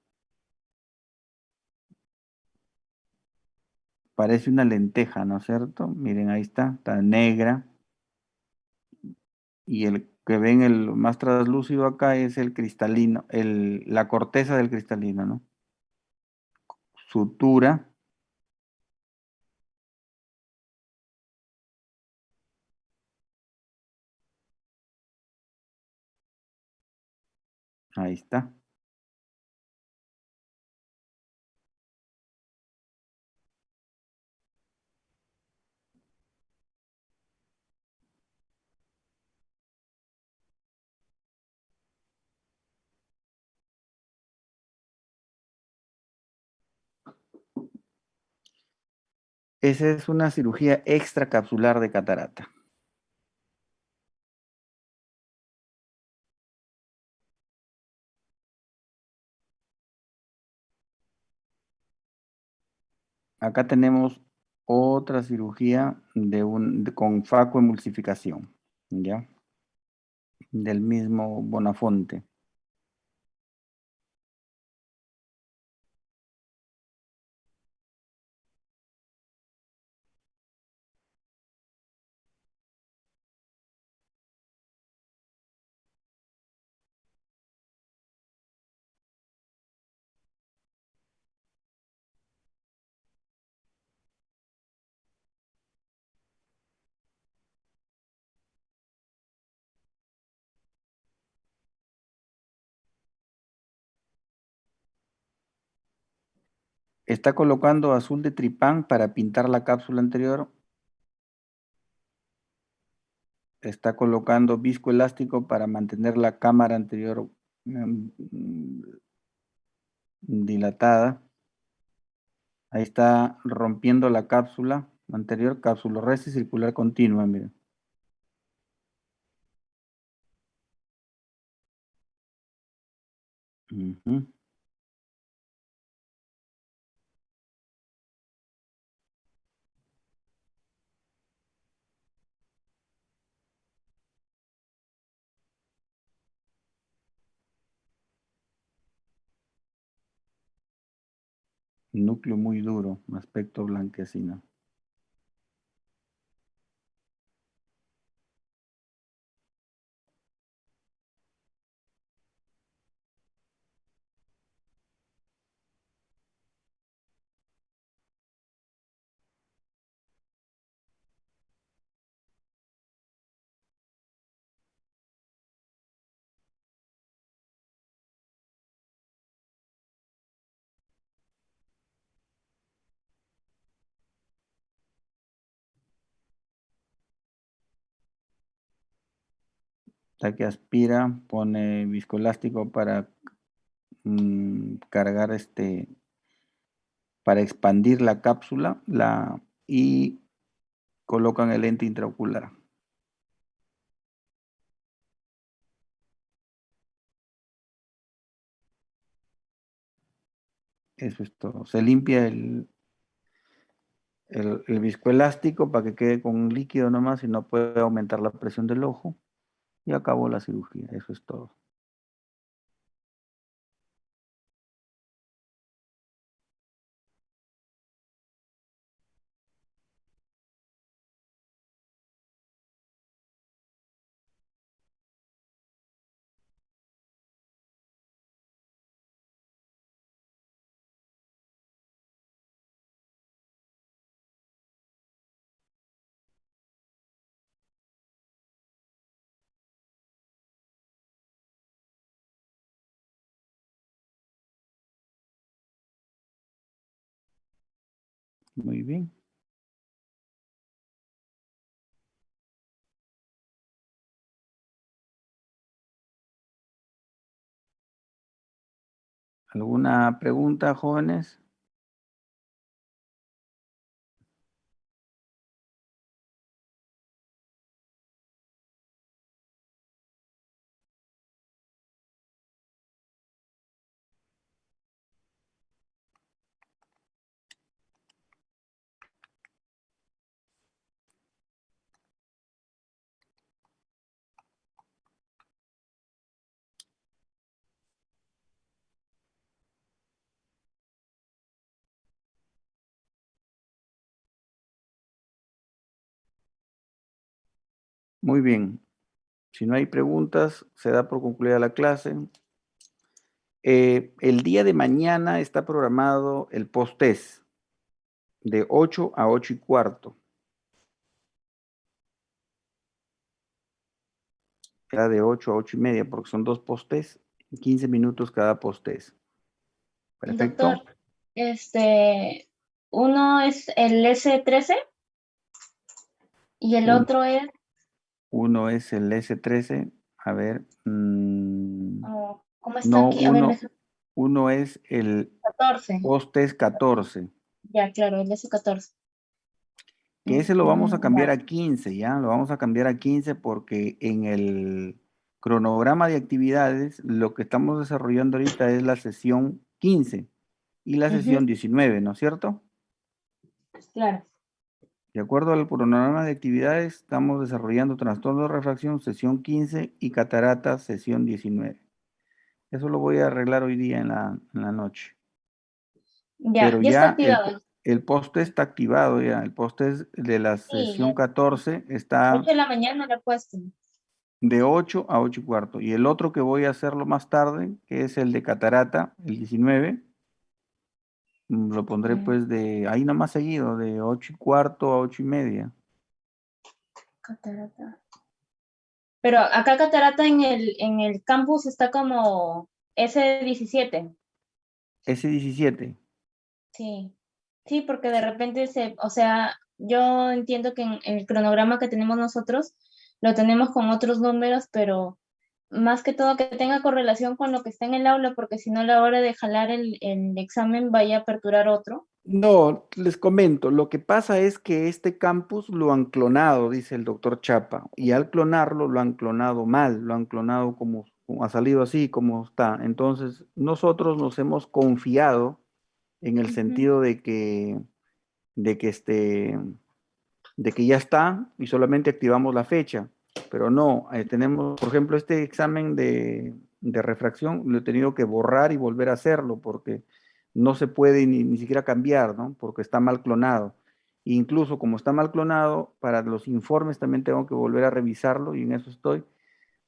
Parece una lenteja, ¿no es cierto? Miren, ahí está negra. Y el que ven el más traslúcido acá es el cristalino, la corteza del cristalino, ¿no? Sutura. Ahí está. Esa es una cirugía extracapsular de catarata. Acá tenemos otra cirugía con facoemulsificación, ¿ya? del mismo Bonafonte. Está colocando azul de tripán para pintar la cápsula anterior. Está colocando viscoelástico para mantener la cámara anterior dilatada. Ahí está rompiendo la cápsula anterior, cápsula recta y circular continua, miren. Ujú. Núcleo muy duro, aspecto blanquecino. Hasta que aspira, pone viscoelástico para cargar para expandir la cápsula y colocan el lente intraocular. Eso es todo. Se limpia el viscoelástico para que quede con un líquido nomás y no puede aumentar la presión del ojo. Y acabó la cirugía. Eso es todo. Muy bien. ¿Alguna pregunta, jóvenes? Muy bien. Si no hay preguntas, se da por concluida la clase. El día de mañana está programado el post-test de 8 a 8:15. Era de 8 a 8:30 porque son 2 post-test, 15 minutos cada post-test. Perfecto. Doctor, uno es el S13 y el otro es, Uno es el S13. A ver. ¿cómo está No, aquí? A ver, uno es el 14. post-test 14. Ya, claro, el S14. Que ese lo vamos a cambiar Ya. a 15, ¿ya? Lo vamos a cambiar a 15 porque en el cronograma de actividades lo que estamos desarrollando ahorita es la sesión 15 y la sesión 19, ¿no es cierto? Claro. De acuerdo al cronograma de actividades, estamos desarrollando trastorno de refracción, sesión 15 y cataratas, sesión 19. Eso lo voy a arreglar hoy día en la noche. Ya, Pero ya está ya activado. el poste está activado ya. El poste de la Sí, sesión 14 está 8 de la mañana lo he puesto. de 8 a 8 y cuarto. Y el otro que voy a hacerlo más tarde, que es el de catarata, el 19, lo pondré Mm, pues de ahí nomás seguido, de 8 y cuarto a 8 y media. Catarata. Pero acá Catarata en el campus está como S17. S17. Sí, sí, porque de repente o sea, yo entiendo que en el cronograma que tenemos nosotros lo tenemos con otros números, pero más que todo que tenga correlación con lo que está en el aula, porque si no a la hora de jalar el examen vaya a aperturar otro. No, les comento, lo que pasa es que este campus lo han clonado, dice el doctor Chapa, y al clonarlo lo han clonado mal, lo han clonado como ha salido así, como está. Entonces, nosotros nos hemos confiado en el Ujú. sentido de que de que ya está y solamente activamos la fecha, pero no, tenemos, por ejemplo, este examen de refracción, lo he tenido que borrar y volver a hacerlo porque no se puede ni siquiera cambiar, ¿no? Porque está mal clonado. Incluso como está mal clonado, para los informes también tengo que volver a revisarlo y en eso estoy,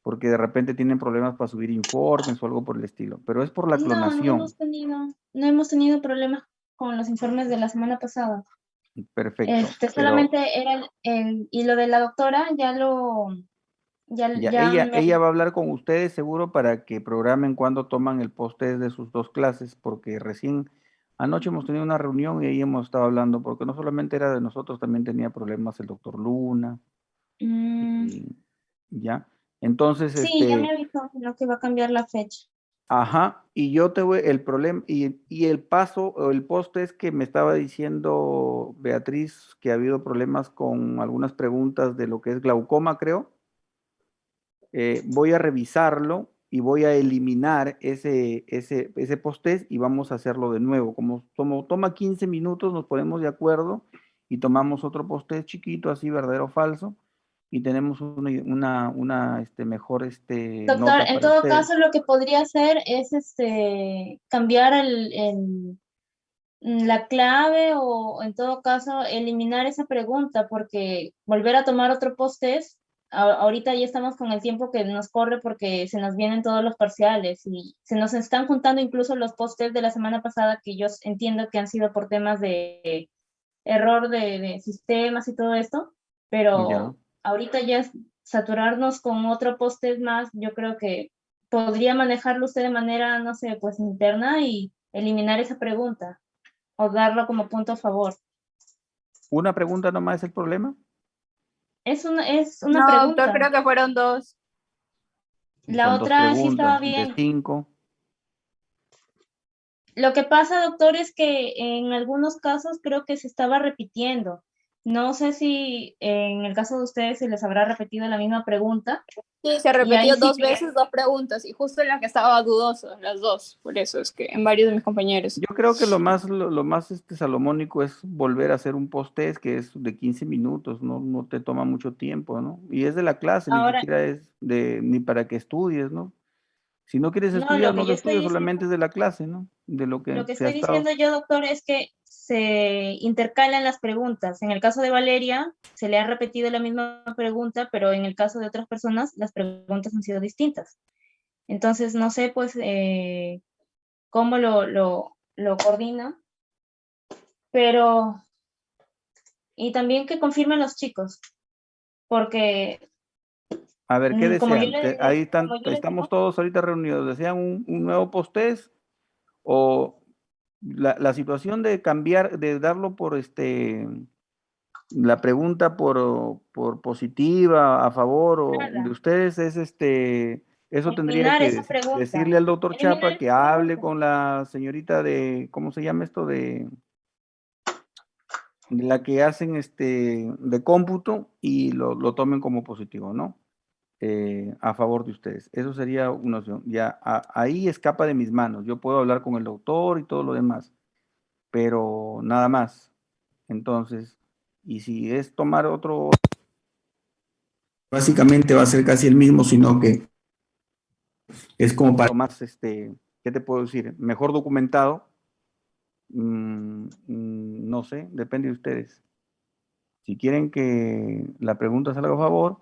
porque de repente tienen problemas para subir informes o algo por el estilo, pero es por la No, clonación. no hemos tenido problemas con los informes de la semana pasada. Perfecto, pero Solamente era y lo de la doctora ya, ya me ella va a hablar con ustedes seguro para que programen cuando toman el post-test de sus dos clases, porque recién anoche hemos tenido una reunión y ahí hemos estado hablando, porque no solamente era de nosotros, también tenía problemas el doctor Luna, mm, y ya. Entonces, sí, ya me avisó, ¿no? Que va a cambiar la fecha. ajá, y yo te voy, el problema, y el paso o el post-test que me estaba diciendo Beatriz, que ha habido problemas con algunas preguntas de lo que es glaucoma, creo. Voy a revisarlo y voy a eliminar ese post-test y vamos a hacerlo de nuevo. Como toma 15 minutos, nos ponemos de acuerdo y tomamos otro post-test chiquito, así verdadero o falso, y tenemos mejor Doctor, nota en para todo ustedes. caso, lo que podría hacer es cambiar la clave o en todo caso eliminar esa pregunta, porque volver a tomar otro post-test, ahorita ya estamos con el tiempo que nos corre porque se nos vienen todos los parciales y se nos están juntando incluso los post-test de la semana pasada que yo entiendo que han sido por temas de error de sistemas y todo esto, Ya. pero ahorita ya saturarnos con otro post-test más, yo creo que podría manejarlo usted de manera, no sé, pues interna y eliminar esa pregunta o darlo como punto a favor. Una pregunta nomás es el problema. Es una No, doctor, pregunta. creo que fueron dos. Y La son dos otra sí preguntas estaba de bien. 5. Lo que pasa, doctor, es que en algunos casos creo que se estaba repitiendo. No sé si en el caso de ustedes se les habrá repetido la misma pregunta. Sí, se Y ahí repitió sí dos veces dos preguntas y justo en la que estaba dudoso, las dos. Por eso es que en varios de mis compañeros. Yo creo que lo más salomónico es volver a hacer un post-test que es de 15 minutos, ¿no? No te toma mucho tiempo, ¿no? Y es de la clase, ni ahora, siquiera es ni para que estudies, ¿no? Si no quieres no, estudiar, no lo estudias, solamente es de la clase, ¿no? De lo lo que que se ha estoy estado. diciendo yo, doctor, es que se intercalan las preguntas. En el caso de Valeria, se le ha repetido la misma pregunta, pero en el caso de otras personas, las preguntas han sido distintas. Entonces, no sé, pues, cómo lo coordina, pero, y también que confirmen los chicos, porque, A ver, ¿qué como yo desean? Ahí como están, yo les estamos digo, todos ahorita reunidos. ¿Desean un nuevo post-test o la situación de cambiar, de darlo por la pregunta por positiva, a favor o de nada, ustedes es eso tendría eliminar que esa pregunta, decirle al doctor eliminar Chapa esa que hable pregunta. con la señorita ¿cómo se llama esto? De la que hacen de cómputo y lo tomen como positivo, ¿no? A favor de ustedes. Eso sería una opción. Ya ahí escapa de mis manos. Yo puedo hablar con el doctor y todo lo demás, pero nada más. Entonces, Y si es tomar otro, básicamente va a ser casi el mismo, sino que es como para más, ¿qué te puedo decir? Mejor documentado. No sé, depende de ustedes. Si quieren que la pregunta salga a favor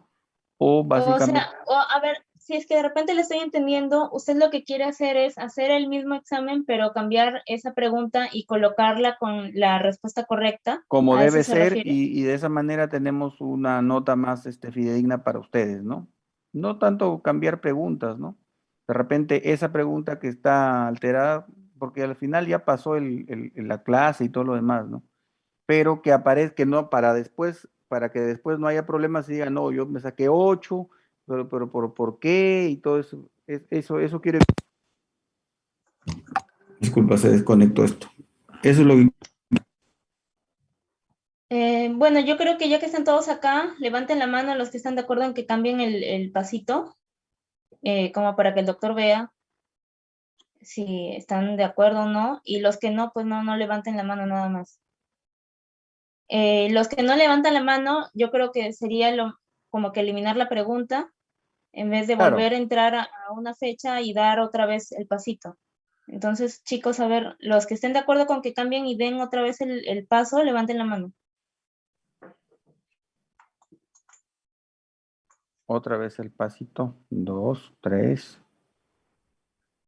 o O básicamente... sea, a ver, si es que de repente le estoy entendiendo, usted lo que quiere hacer es hacer el mismo examen, pero cambiar esa pregunta y colocarla con la respuesta correcta. Como ¿A eso debe se ser, refiere? y de esa manera tenemos una nota más fidedigna para ustedes, ¿no? No tanto cambiar preguntas, ¿no? De repente esa pregunta que está alterada, porque al final ya pasó la clase y todo lo demás, ¿no? Pero que aparezca, que no, para después, para que después no haya problemas y digan, no, yo me saqué 8, pero ¿por qué? Y todo eso, eso quiere... Disculpa, se desconectó esto. Eso es lo que... Bueno, yo creo que ya que están todos acá, levanten la mano los que están de acuerdo en que cambien el pasito, como para que el doctor vea si están de acuerdo o no, y los que no, pues no levanten la mano nada más. Los que no levantan la mano, yo creo que sería como que eliminar la pregunta en vez de Claro, volver a entrar a una fecha y dar otra vez el pasito. Entonces, chicos, a ver, los que estén de acuerdo con que cambien y den otra vez el paso, levanten la mano. otra vez el pasito, 2, 3,